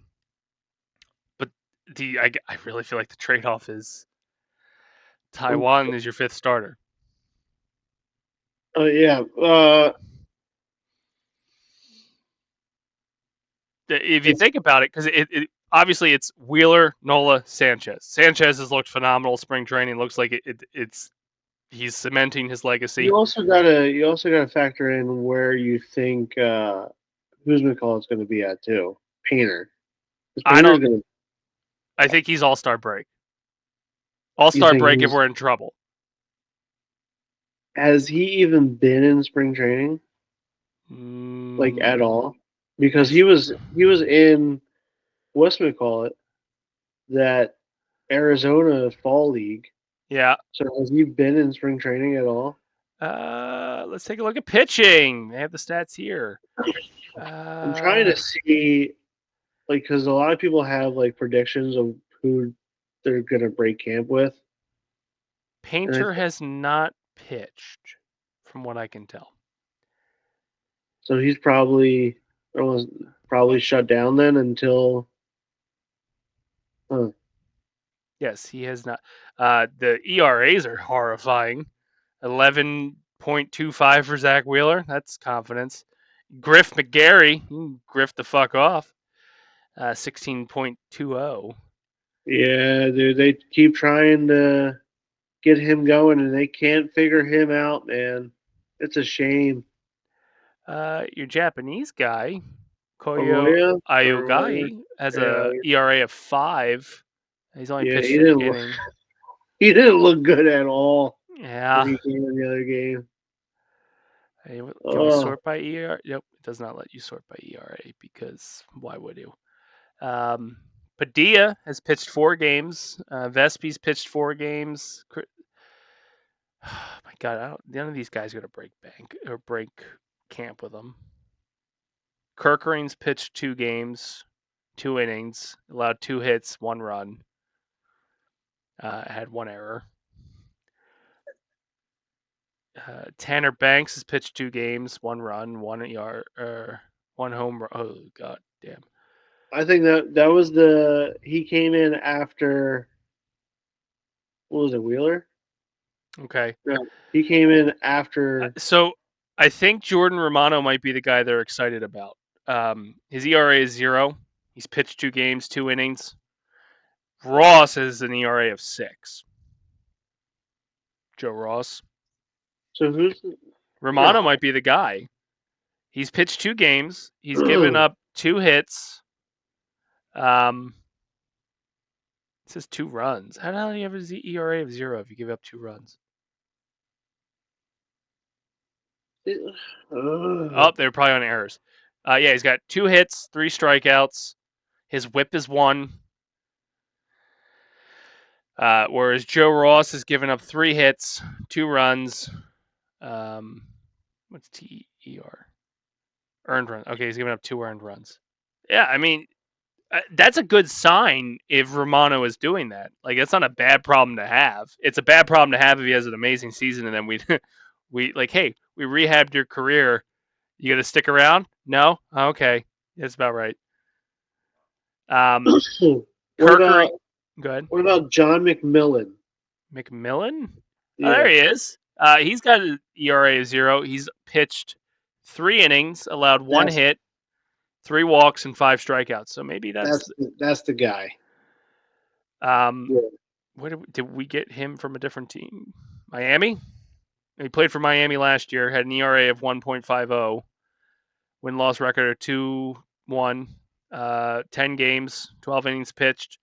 I really feel like the trade off is Taiwan is your fifth starter. Yeah. If you think about it, because obviously it's Wheeler, Nola, Sanchez. Sanchez has looked phenomenal spring training. Looks like he's cementing his legacy. You also gotta factor in where you think who's McCall is going to be at too. Painter. I don't. Gonna, I think he's All-Star break. you All-Star think break if we're in trouble. Has he even been in spring training? Like at all? Because he was in what's call it that Arizona fall league. Yeah. So has he been in spring training at all? Let's take a look at pitching. They have the stats here. I'm trying to see, like, because a lot of people have like predictions of who they're gonna break camp with. Painter has not pitched, from what I can tell. So he's probably shut down then until. Huh. Yes, he has not. The ERAs are horrifying. 11.25 for Zach Wheeler. That's confidence. Griff McGarry, griff the fuck off. 16.20. Yeah, dude, they keep trying to get him going and they can't figure him out, man. It's a shame. Your Japanese guy, Koyo Arroyo Ayogai, has a ERA of 5. He's only pitched an inning. He didn't look good at all. Yeah. When he came in the other game. Hey, can we sort by ERA? Nope, it does not let you sort by ERA because why would you? Padilla has pitched 4 games. Vespi's pitched 4 games. Oh my God, none of these guys are gonna break bank or break camp with them. Kirkering's pitched 2 games, 2 innings, allowed 2 hits, 1 run. Had 1 error. Tanner Banks has pitched 2 games, 1 run, 1 yard, 1 home run. Oh God damn! I think that was he came in after. What was it, Wheeler? Okay. Yeah, he came in after. So I think Jordan Romano might be the guy they're excited about. His ERA is 0. He's pitched 2 games, 2 innings. Ross has an ERA of 6. Joe Ross. So who's Romano might be the guy. He's pitched 2 games. He's given up 2 hits. It says 2 runs. How the hell do you have an ERA of 0 if you give up 2 runs? Oh, they're probably on errors. Yeah, he's got 2 hits, 3 strikeouts. His whip is 1. Whereas Joe Ross has given up 3 hits, 2 runs. What's TER? Earned run. Okay, he's given up 2 earned runs. Yeah, I mean, that's a good sign if Romano is doing that. Like, that's not a bad problem to have. It's a bad problem to have if he has an amazing season and then we like, hey, we rehabbed your career. You gonna stick around? No? Okay, that's about right. What about go ahead. What about John McMillan? McMillan? Yeah. Oh, there he is. He's got an ERA of 0. He's pitched 3 innings, allowed 1 hit, 3 walks, and 5 strikeouts. So maybe that's the guy. Where did we get him from a different team? Miami? He played for Miami last year, had an ERA of 1.50, win-loss record of 2-1, 10 games, 12 innings pitched.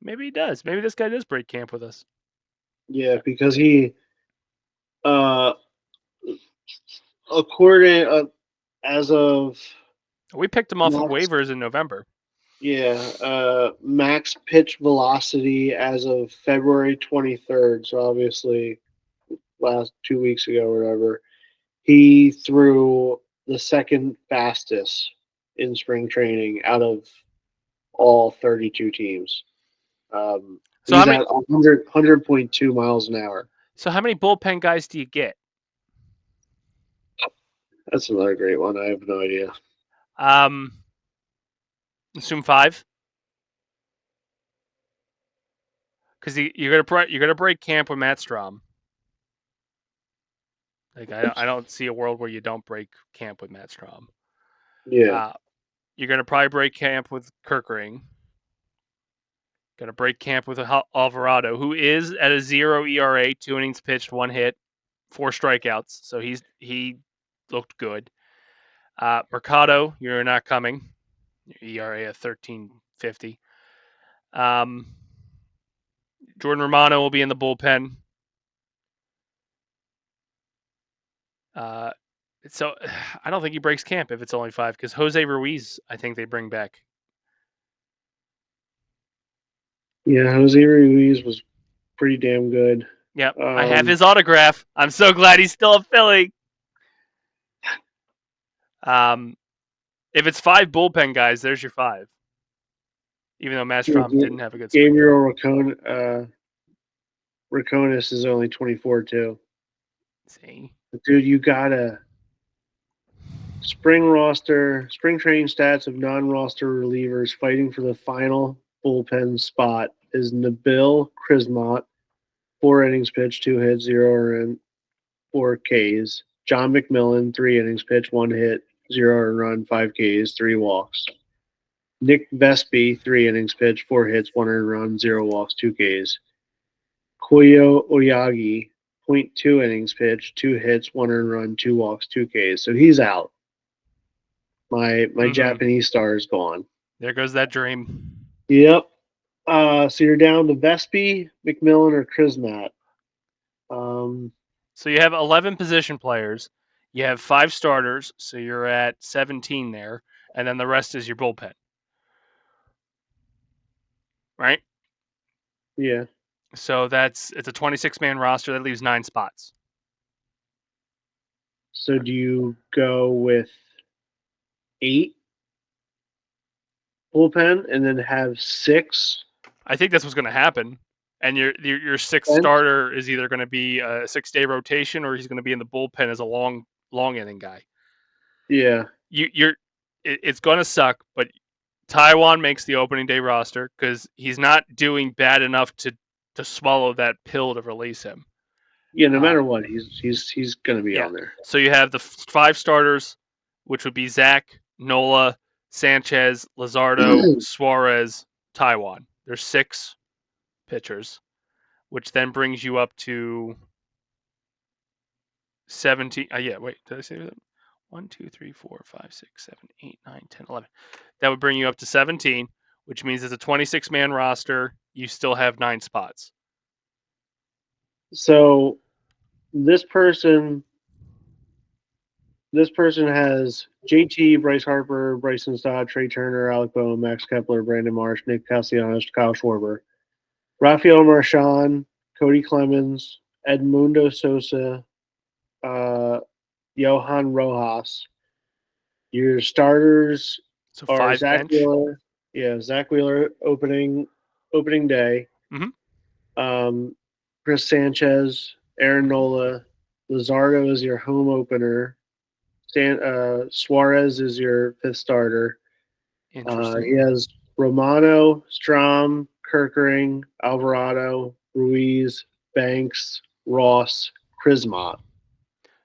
Maybe he does. Maybe this guy does break camp with us. Yeah, because he, according as of, we picked him off of waivers in November. Yeah, max pitch velocity as of February 23rd. So obviously, last 2 weeks ago or whatever, he threw the second fastest in spring training out of all 32 teams. So he's at 100.2 miles an hour. So how many bullpen guys do you get? That's another great one. I have no idea. Um, assume 5 because you're gonna break camp with Matt Strom. Like I don't see a world where you don't break camp with Matt Strom. Yeah. Uh, you're gonna probably break camp with Kirkring. Gonna break camp with Alvarado, who is at a 0 ERA, 2 innings pitched, 1 hit, 4 strikeouts. So he looked good. Mercado, you're not coming. Your ERA at 13.50. Um, Jordan Romano will be in the bullpen. Uh, so I don't think he breaks camp if it's only 5 because Jose Ruiz, I think they bring back. Yeah, Jose Ruiz was pretty damn good. Yep, I have his autograph. I'm so glad he's still a Philly. Um, if it's 5 bullpen guys, there's your 5. Even though Mastrom didn't have a good spring training. Gabriel Raconis is only 24 too. See, But dude, you gotta spring training stats of non-roster relievers fighting for the final bullpen spot is Nabil Krismont, 4 innings pitched, 2 hits, 0 earned, 4 Ks. John McMillan, 3 innings pitched, 1 hit, 0 earned run, 5 Ks, 3 walks. Nick Vespi, 3 innings pitched, 4 hits, 1 earned run, 0 walks, 2 Ks. Koyo Oyagi, .2 innings pitched, 2 hits, 1 earned run, 2 walks, 2 Ks. So he's out. My Japanese star is gone. There goes that dream. Yep. So you're down to Vespi, McMillan, or Krismat. So you have 11 position players. You have 5 starters, so you're at 17 there, and then the rest is your bullpen. Right? Yeah. So it's a 26-man roster that leaves 9 spots. So do you go with 8 bullpen and then have 6? I think that's what's going to happen. And your 6th bench? starter is either going to be a 6-day rotation or he's going to be in the bullpen as a long inning guy. Yeah. It's going to suck, but Taiwan makes the opening day roster because he's not doing bad enough to swallow that pill to release him. Yeah, no matter what, he's going to be Yeah. on there. So you have the 5 starters, which would be Zach, Nola, Sanchez, Luzardo, Suarez, Taiwan. There's 6 pitchers, which then brings you up to 17. Yeah, wait, did I say that? 1, 2, 3, 4, 5, 6, 7, 8, 9, 10, 11. That would bring you up to 17, which means it's a 26-man roster. You still have 9 spots. So this person has JT, Bryce Harper, Bryson Stott, Trey Turner, Alec Boehm, Max Kepler, Brandon Marsh, Nick Castellanos, Kyle Schwarber, Rafael Marchand, Cody Clemens, Edmundo Sosa, Johan Rojas. Your starters So are 5 Zach bench. Wheeler. Yeah, Zach Wheeler opening day. Mm-hmm. Chris Sanchez, Aaron Nola, Luzardo is your home opener. Suarez is your 5th starter. Interesting. He has Romano, Strom, Kirkering, Alvarado, Ruiz, Banks, Ross, Krismont.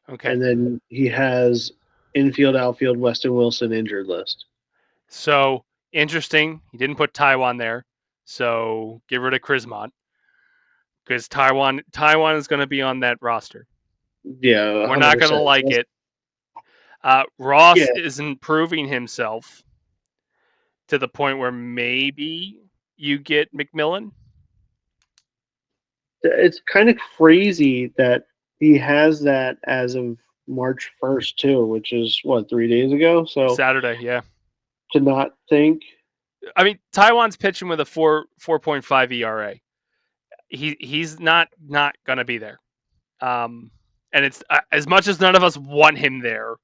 Okay. And then he has infield, outfield, Weston Wilson injured list. So interesting. He didn't put Taiwan there. So get rid of Krismont because Taiwan is going to be on that roster. Yeah, We're not going to 100%. like it. Yeah, Ross isn't proving himself to the point where maybe you get McMillan. it's kind of crazy that he has that as of March 1st, too, which is, 3 days ago? So Saturday, yeah. to not think. I mean, Taiwan's pitching with a 4.5 ERA. He's not going to be there. And it's as much as none of us want him there,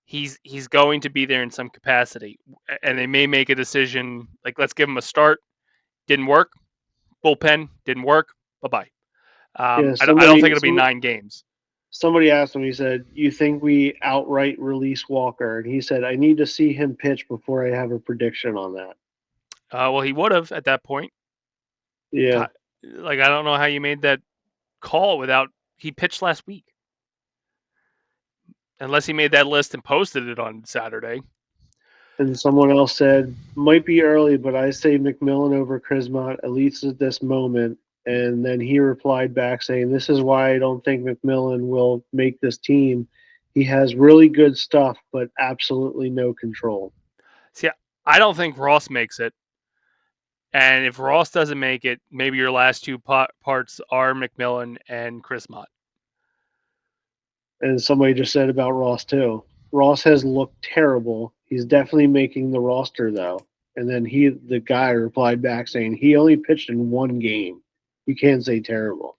he's going to be there in some capacity. And they may make a decision like, let's give him a start. Didn't work. Bullpen didn't work. Bye bye. Yeah, I don't think it'll be some, 9 games. somebody asked him, he said, "You think we outright release Walker?" And he said, "I need to see him pitch before I have a prediction on that." Well, he would have at that point. Yeah. Like I don't know how you made that call without he pitched last week, unless he made that list and posted it on Saturday. And someone else said, "Might be early, but I say McMillan over Krismont, at least at this moment." And then he replied back saying, "This is why I don't think McMillan will make this team. He has really good stuff, but absolutely no control." See, I don't think Ross makes it. And if Ross doesn't make it, maybe your last two parts are McMillan and Chris Mott. And somebody just said about Ross too. Ross has looked terrible. He's definitely making the roster though. And then the guy replied back saying he only pitched in one game. You can't say terrible.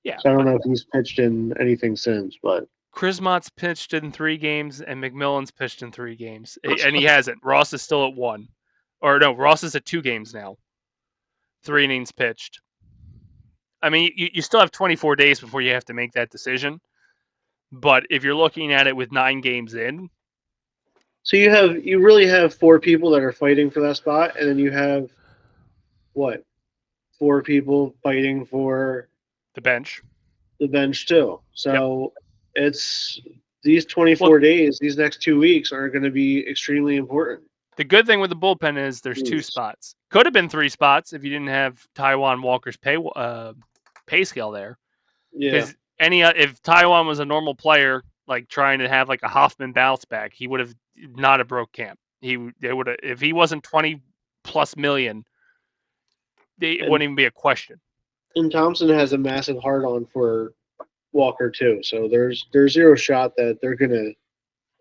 Yeah, So I don't but know if he's pitched in anything since, but Chris Mott's pitched in 3 games and McMillan's pitched in 3 games. And he hasn't. Ross is still at 1. Or no, Ross is at 2 games now. 3 innings pitched. I mean, you still have 24 days before you have to make that decision. But if you're looking at it with 9 games in, so you really have four people that are fighting for that spot, and then you have what, four people fighting for the bench. the bench too. Yep. So it's these Well, 24 days, these next 2 weeks are going to be extremely important. the good thing with the bullpen is there's 2 Jeez. spots. Could have been 3 spots if you didn't have Taiwan Walker's pay scale there. Yeah. Because if Taiwan was a normal player, like trying to have like a Hoffman bounce back, he would have not a broke camp. They would have, if he wasn't 20+ million, it And wouldn't even be a question. and Thompson has a massive hard on for Walker too. So there's zero shot that they're gonna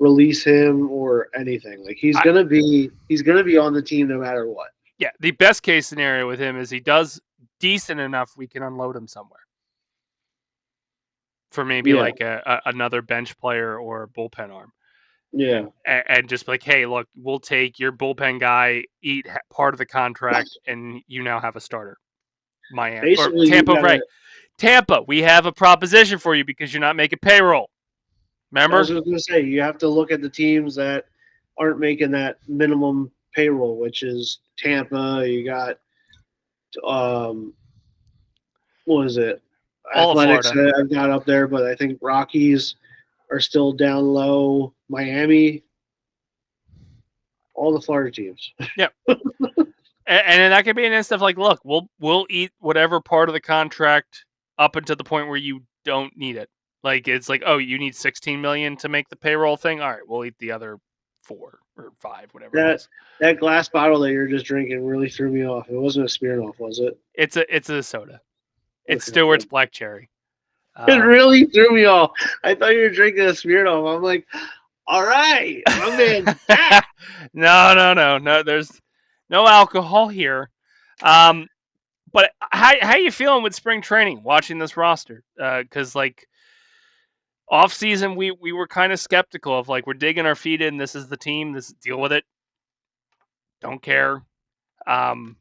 release him or anything. Like he's gonna be on the team no matter what. Yeah, the best case scenario with him is he does decent enough we can unload him somewhere for maybe Yeah. like another bench player or bullpen arm. Yeah. And just like, hey, look, we'll take your bullpen guy, eat part of the contract, and you now have a starter. Miami or Basically you Tampa, gotta right? Tampa, we have a proposition for you because you're not making payroll. I was Remember? just gonna say you have to look at the teams that aren't making that minimum payroll, which is Tampa, you got what is it? All of Athletics Florida. I've got up there, but I think Rockies are still down low. Miami, all the Florida teams. Yep. And that could be an instance of like, look, we'll eat whatever part of the contract up until the point where you don't need it. Like it's like, oh, you need 16 million to make the payroll thing. All right, we'll eat the other 4 or 5, whatever it That is. that glass bottle that you're just drinking really threw me off. It wasn't a Smirnoff, was it? It's a soda. It's Okay, Stewart's good. Black Cherry. It Um, really threw me off. I thought you were drinking a Smirnoff. I'm like, all right, my man's back. no. There's no alcohol here. Um, but how you feeling with spring training? Watching this roster, because like off season, we were kind of skeptical of like we're digging our feet in. This is the team. This deal with it. Don't care. Um,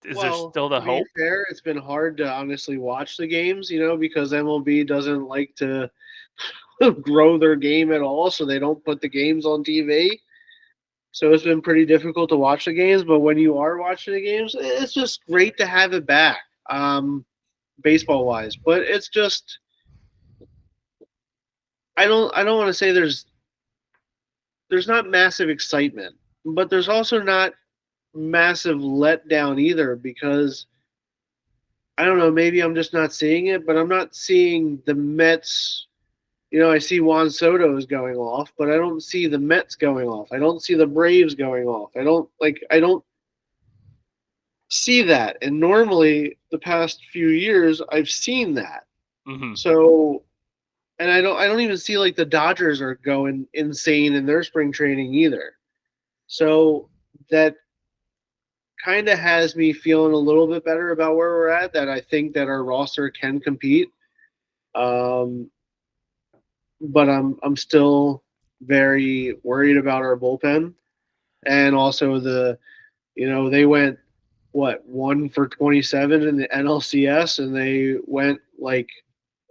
is there Well, still the to be hope? fair, it's been hard to honestly watch the games, because MLB doesn't like to grow their game at all, so they don't put the games on TV. So it's been pretty difficult to watch the games. But when you are watching the games, it's just great to have it back, baseball wise. But it's just I don't want to say there's not massive excitement, but there's also not massive letdown either because I don't know, maybe I'm just not seeing it, but I'm not seeing the Mets. I see Juan Soto is going off, but I don't see the Mets going off. I don't see the Braves going off. I don't see that. And normally the past few years I've seen that. Mm-hmm. So and I don't even see like the Dodgers are going insane in their spring training either. So that kind of has me feeling a little bit better about where we're at. That I think that our roster can compete. Um, but I'm still very worried about our bullpen and also they went what 1 for 27 in the NLCS and they went like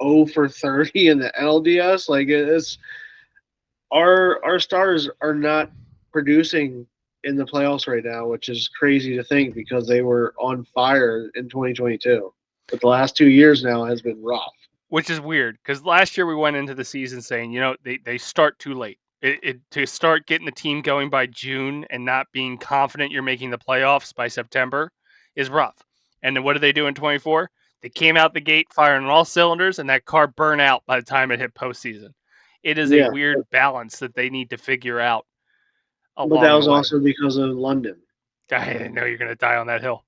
for 30 in the LDS. Like it's our stars are not producing in the playoffs right now, which is crazy to think because they were on fire in 2022. But the last 2 years now has been rough. Which is weird because last year we went into the season saying, they start too late. To start getting the team going by June and not being confident you're making the playoffs by September is rough. And then what did they do in 24? They came out the gate firing on all cylinders, and that car burned out by the time it hit postseason. It is a Yeah, weird balance that they need to figure out but that along the was way. also because of London. I didn't know you're going to die on that hill.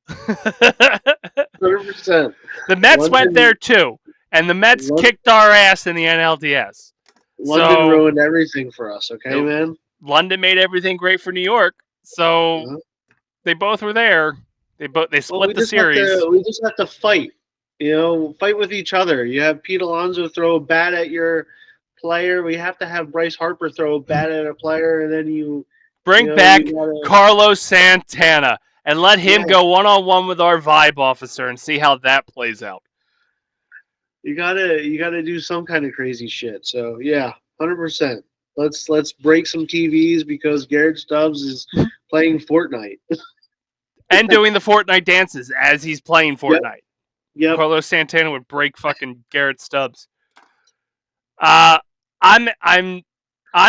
100%. The Mets went there London, too, and the Mets Lon- kicked our ass in the NLDS. London So ruined everything for us. Okay, the man. London made everything great for New York. So Uh-huh. they both were there. They Well, split the series. we just have to fight. Fight with each other. You have Pete Alonso throw a bat at your player. We have to have Bryce Harper throw a bat at a player, and then Bring you back gotta, Carlos Santana and let him yeah, go one-on-one with our vibe officer and see how that plays out. you gotta do some kind of crazy shit. So yeah, 100%. Let's break some TVs because Garrett Stubbs is playing Fortnite. And doing the Fortnite dances as he's playing Yep, Fortnite. yep, Carlos Santana would break fucking Garrett Stubbs. Uh, I'm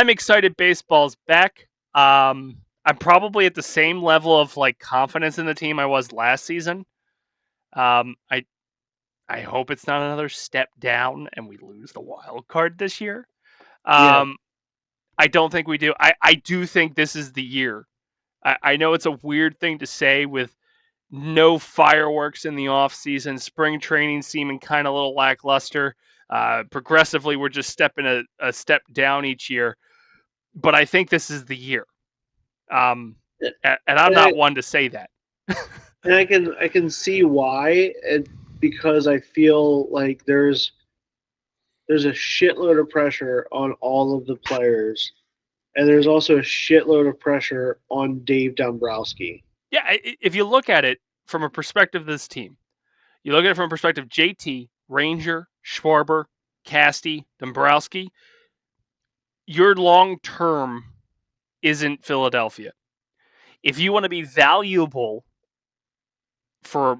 excited. Baseball's back. I'm probably at the same level of like confidence in the team I was last season. I hope it's not another step down and we lose the wild card this year. yeah, Um, I don't think we do. I do think this is the year. I know it's a weird thing to say with no fireworks in the off season, spring training seeming kind of a little lackluster. Progressively, we're just stepping a step down each year. But I think this is the year. And I'm and I, not one to say that. and I can see why, because I feel like there's a shitload of pressure on all of the players, and there's also a shitload of pressure on Dave Dombrowski. Yeah, if you look at it from a perspective of this team, you look at it from a perspective JT, Ranger, Schwarber, Casty, Dombrowski, your long term isn't Philadelphia. If you want to be valuable for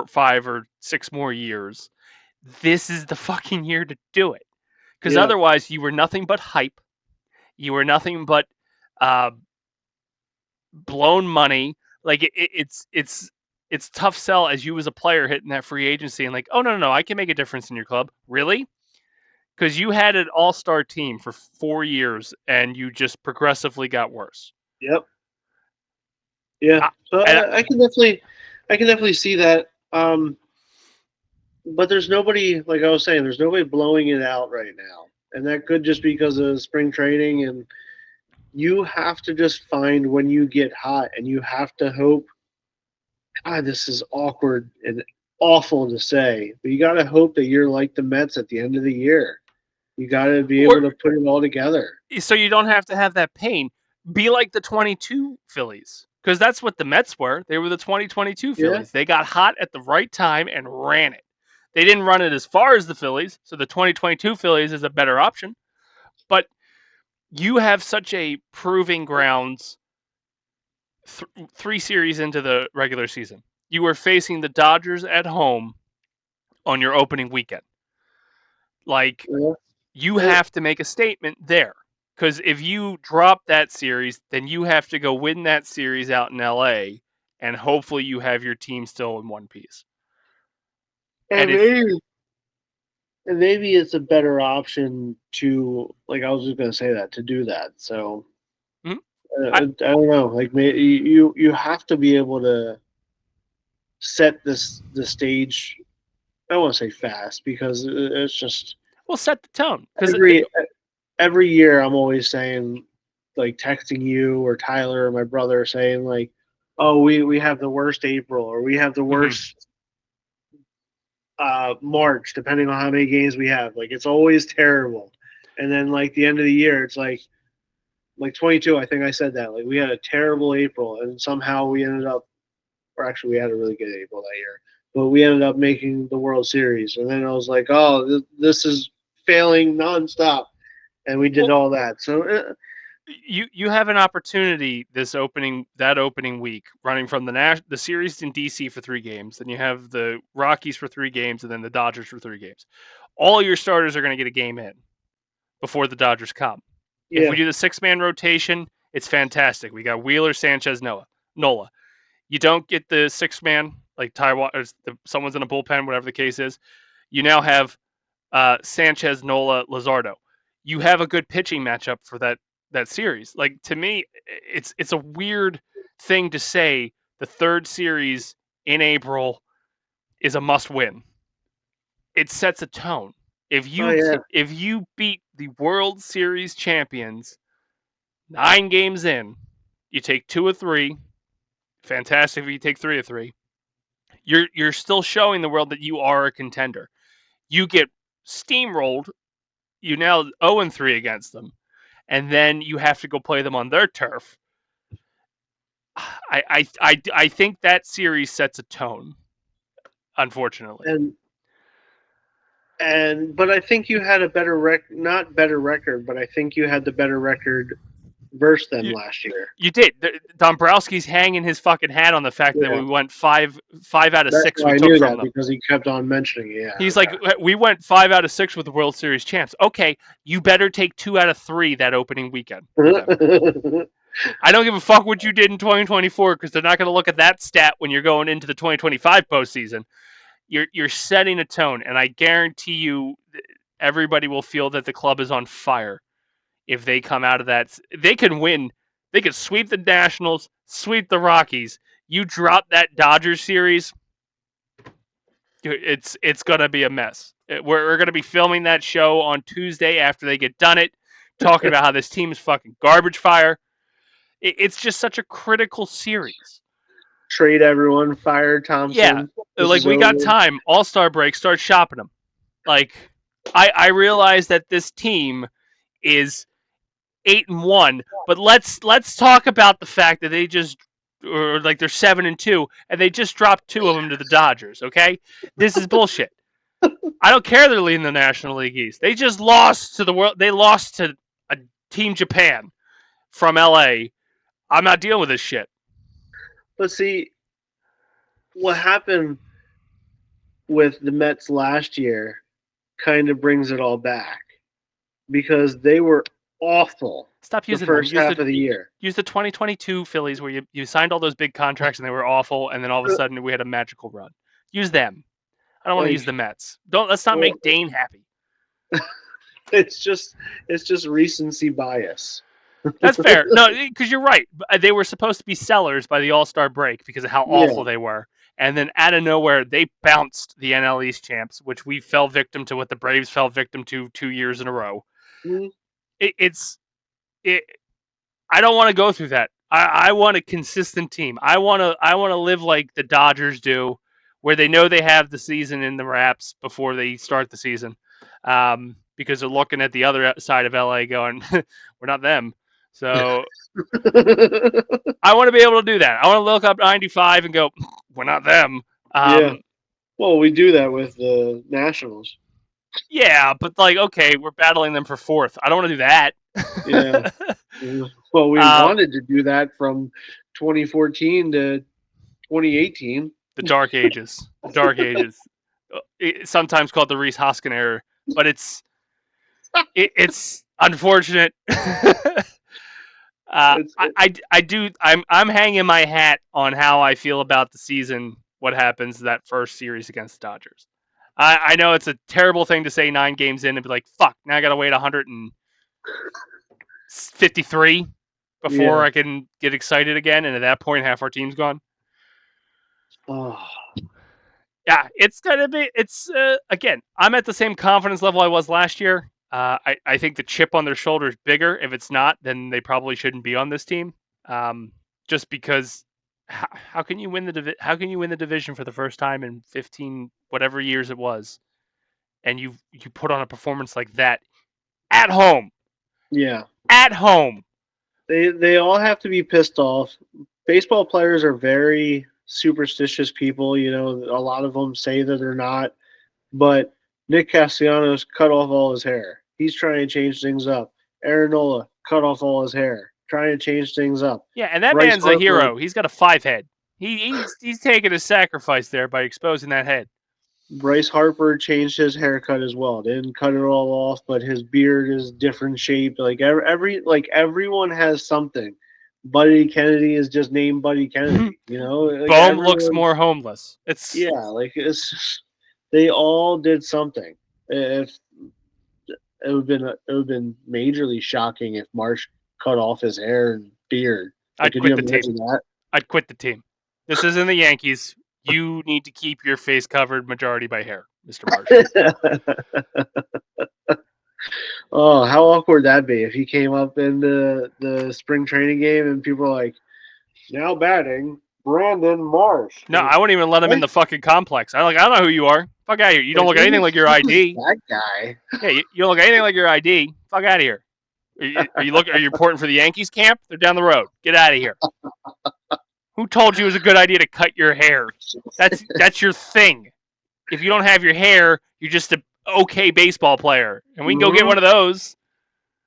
5 or 6 more years, this is the fucking year to do it. Because Yeah, otherwise, you were nothing but hype. You were nothing but uh, blown money. Like it's tough sell as you as a player hitting that free agency and like, oh no, I can make a difference in your club. Really? Because you had an all-star team for 4 years and you just progressively got worse. yep, yeah. I, So and I can definitely see that. But there's nobody, like I was saying, there's nobody blowing it out right now, and that could just be because of spring training. And you have to just find when you get hot, and you have to hope. God, this is awkward and awful to say, but you got to hope that you're like the Mets at the end of the year. You got to be able or to put it all together. so you don't have to have that pain. Be like the 22 Phillies. Because that's what the Mets were. They were the 2022 Yeah, Phillies. They got hot at the right time and ran it. They didn't run it as far as the Phillies, so the 2022 Phillies is a better option. But you have such a proving grounds 3 series into the regular season. You were facing the Dodgers at home on your opening weekend. Like, yeah. you And, have to make a statement there. Because if you drop that series, then you have to go win that series out in LA, and hopefully you have your team still in one piece. And and if maybe it's a better option to, like, I was just gonna say that, to do that. So hmm, I don't know. Like, you have to be able to set the stage. I don't want to say fast because it's just we'll set the tone. Because every year I'm always saying, like, texting you or Tyler or my brother saying, like, oh, we have the worst April, or we have the worst March, depending on how many games we have. Like, it's always terrible. And then, like, the end of the year, it's like 22. I think I said that. Like, we had a terrible April, and somehow we ended up, or actually we had a really good April that year. but we ended up making the World Series. And then I was like, oh, this is failing nonstop, and we did Well, all that. So you have an opportunity that opening week, running from the series in DC for 3 games, then you have the Rockies for 3 games, and then the Dodgers for 3 games. All your starters are going to get a game in before the Dodgers come. If yeah, we do the 6-man rotation, it's fantastic. We got Wheeler, Sanchez, Nola. You don't get the 6-man like Taiwan, or someone's in a bullpen, whatever the case is. You now have Sanchez, Nola, Lazardo. You have a good pitching matchup for that series. Like, to me, it's a weird thing to say. The third series in April is a must win. It sets a tone. If oh you yeah, if you beat the World Series champions 9 games in, you take 2 of 3. Fantastic if you take 3 of 3. You're still showing the world that you are a contender. You get steamrolled. You now 0-3 against them, and then you have to go play them on their turf. I think that series sets a tone. Unfortunately, and but I think you had a better not better record, but I think you had the better record versus them you last year. you did. Dombrowski's hanging his fucking hat on the fact that Yeah, we went five out of that, 6 well, we I took knew from that them. because he kept on mentioning it. Yeah, He's like, we went 5 out of 6 with the World Series champs. Okay, you better take 2 out of 3 that opening weekend for them. okay. I don't give a fuck what you did in 2024 because they're not going to look at that stat when you're going into the 2025 postseason. You're setting a tone, and I guarantee you, everybody will feel that the club is on fire if they come out of that. They can win. They could sweep the Nationals, sweep the Rockies. You drop that Dodgers series, it's gonna be a mess. We're gonna be filming that show on Tuesday after they get done it, talking about how this team is fucking garbage fire. It's just such a critical series. Trade everyone, fire Yeah, Thompson. This like, is we got over. time. All-Star break, start shopping them. Like, I realize that this team is 8-1, but let's talk about the fact that they just, or like, they're 7-2, and they just dropped 2 of them to the Dodgers. Okay, this is bullshit. I don't care they're leading the National League East. They just lost to the world. They lost to a Team Japan from LA. I'm not dealing with this shit. But see, what happened with the Mets last year kind of brings it all back because they were awful Stop the using them. first half of the year. Use the 2022 Phillies where you signed all those big contracts and they were awful, and then all of a sudden we had a magical run. Use them. I don't want to Like, use the Mets. Don't Let's not well, make Dane happy. it's just recency bias. That's fair. No, because you're right. They were supposed to be sellers by the All-Star break because of how Yeah. awful they were. And then out of nowhere, they bounced the NL East champs, which we fell victim to what the Braves fell victim to 2 years in a row. Mm, It's it. I don't want to go through that. I want a consistent team. I want to live like the Dodgers do, where they know they have the season in the wraps before they start the season, because they're looking at the other side of LA, going, "We're not them." So I want to be able to do that. I want to look up 95 and go, "We're not them." yeah. Um, Well, we do that with the Nationals. yeah, but like, okay, we're battling them for fourth. I don't want to do that. Yeah. Well, we um, wanted to do that from 2014 to 2018. the dark ages. The dark ages. It's sometimes called the Reese Hoskin error, but it's unfortunate. It's I do. I'm hanging my hat on how I feel about the season. What happens that first series against the Dodgers? I know it's a terrible thing to say 9 games in and be like, "Fuck!" Now I got to wait 153 before yeah. I can get excited again, and at that point, half our team's gone. Oh, Yeah, it's gonna be. It's again. I'm at the same confidence level I was last year. I think the chip on their shoulder is bigger. If it's not, then they probably shouldn't be on this team. Um, just because, how can you win how can you win the division for the first time in 15 whatever years it was, and you put on a performance like that at home? yeah. At home. They all have to be pissed off. Baseball players are very superstitious people. You know, a lot of them say that they're not. But Nick Castellanos cut off all his hair. He's trying to change things up. Aaron Nola cut off all his hair, trying to change things up. Yeah, and that Bryce man's a Harper, hero. He's got a 5 head. He's taking a sacrifice there by exposing that head. Bryce Harper changed his haircut as well. Didn't cut it all off, but his beard is different shape. Like everyone has something. Buddy Kennedy is just named Buddy Kennedy. You know, like Bohm looks everyone. more homeless. It's Yeah, like they all did something. If it would been majorly shocking if Marsh cut off his hair and beard. Like, I'd could you quit the imagine team. that? I'd quit the team. This isn't the Yankees. You need to keep your face covered majority by hair, Mr. Marsh. Oh, how awkward that'd be if he came up in the spring training game and people were like, now batting, Brandon Marsh. No, I wouldn't even let him in the fucking complex. I don't know who you are. Fuck out of here. You don't look anything like your ID. That guy. Yeah, you don't look anything like your ID. Fuck out of here. Are you reporting for the Yankees camp? They're down the road. Get out of here. Who told you it was a good idea to cut your hair? That's your thing. If you don't have your hair, you're just a okay baseball player, and we can go get one of those.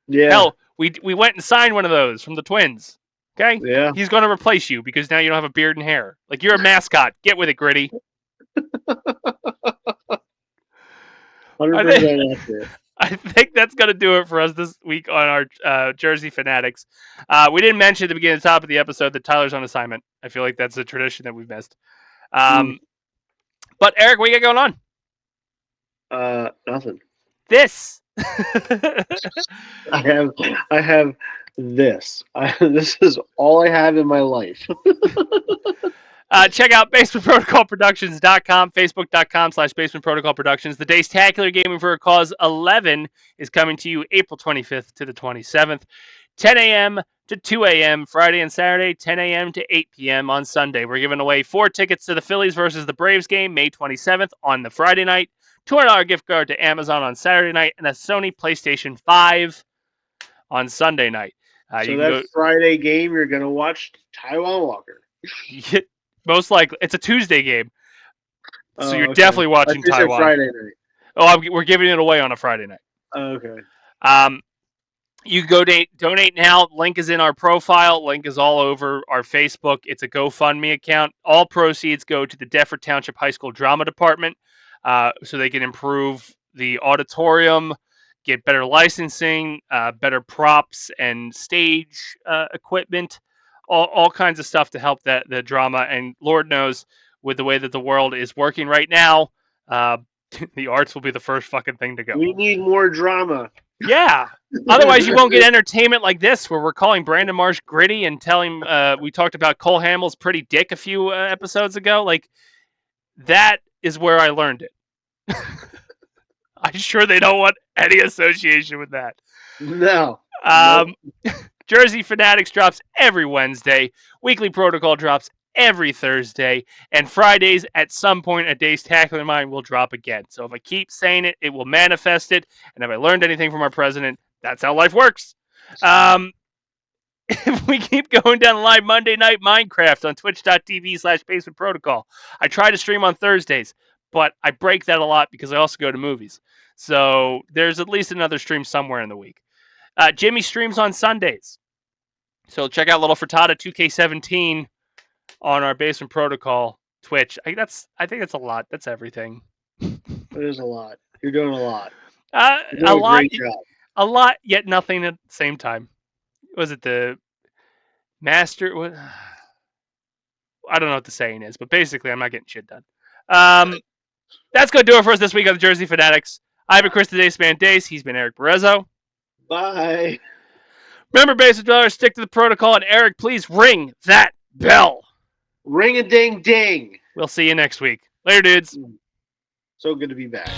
Yeah. Hell, we went and signed one of those from the Twins. Okay? Yeah. He's going to replace you because now you don't have a beard and hair. Like, you're a mascot. Get with it, Gritty. 100% accurate. I think that's going to do it for us this week on our Jersey Fanatics. We didn't mention at the beginning, top of the episode, that Tyler's on assignment. I feel like that's a tradition that we've missed. But, Eric, what you got going on? Nothing. This. I have this. This is all I have in my life. Check out basementprotocolproductions.com, facebook.com/Basement Protocol Productions. The Dace-tacular Gaming for a Cause 11 is coming to you April 25th to the 27th, 10 a.m. to 2 a.m. Friday and Saturday, 10 a.m. to 8 p.m. on Sunday. We're giving away 4 tickets to the Phillies versus the Braves game May 27th on the Friday night, $200 gift card to Amazon on Saturday night, and a Sony PlayStation 5 on Sunday night. So that Friday game, you're going to watch Taijuan Walker. Most likely. It's a Tuesday game. So you're definitely watching Taijuan. Friday night. Oh, we're giving it away on a Friday night. Okay. You can go donate now. Link is in our profile. Link is all over our Facebook. It's a GoFundMe account. All proceeds go to the Deptford Township High School Drama Department so they can improve the auditorium, get better licensing, better props and stage equipment, all kinds of stuff to help the drama. And Lord knows, with the way that the world is working right now, the arts will be the first fucking thing to go. We need more drama. Yeah. Otherwise, you won't get entertainment like this, where we're calling Brandon Marsh gritty and telling we talked about Cole Hamels' pretty dick a few episodes ago. Like, that is where I learned it. I'm sure they don't want any association with that. No. Jersey Fanatics drops every Wednesday. Weekly Protocol drops every Thursday. And Fridays, at some point, a Dace Tackling Mine will drop again. So if I keep saying it, it will manifest it. And if I learned anything from our president, that's how life works. If we keep going down the line, Monday Night Minecraft on twitch.tv/Basement Protocol. I try to stream on Thursdays, but I break that a lot because I also go to movies. So there's at least another stream somewhere in the week. Jimmy streams on Sundays. So check out Little Frittata 2K17 on our Basement Protocol Twitch. I think that's a lot. That's everything. It is a lot. You're doing a lot. You're doing a lot. Great job. A lot, yet nothing at the same time. Was it the master? What? I don't know what the saying is, but basically, I'm not getting shit done. That's going to do it for us this week on the Jersey Fanatics. I've been Chris the Dace Man Dace. He's been Eric Berezzo. Bye. Remember, Basement Dwellers, stick to the protocol. And Eric, please ring that bell. Ring a ding ding. We'll see you next week. Later, dudes. So good to be back.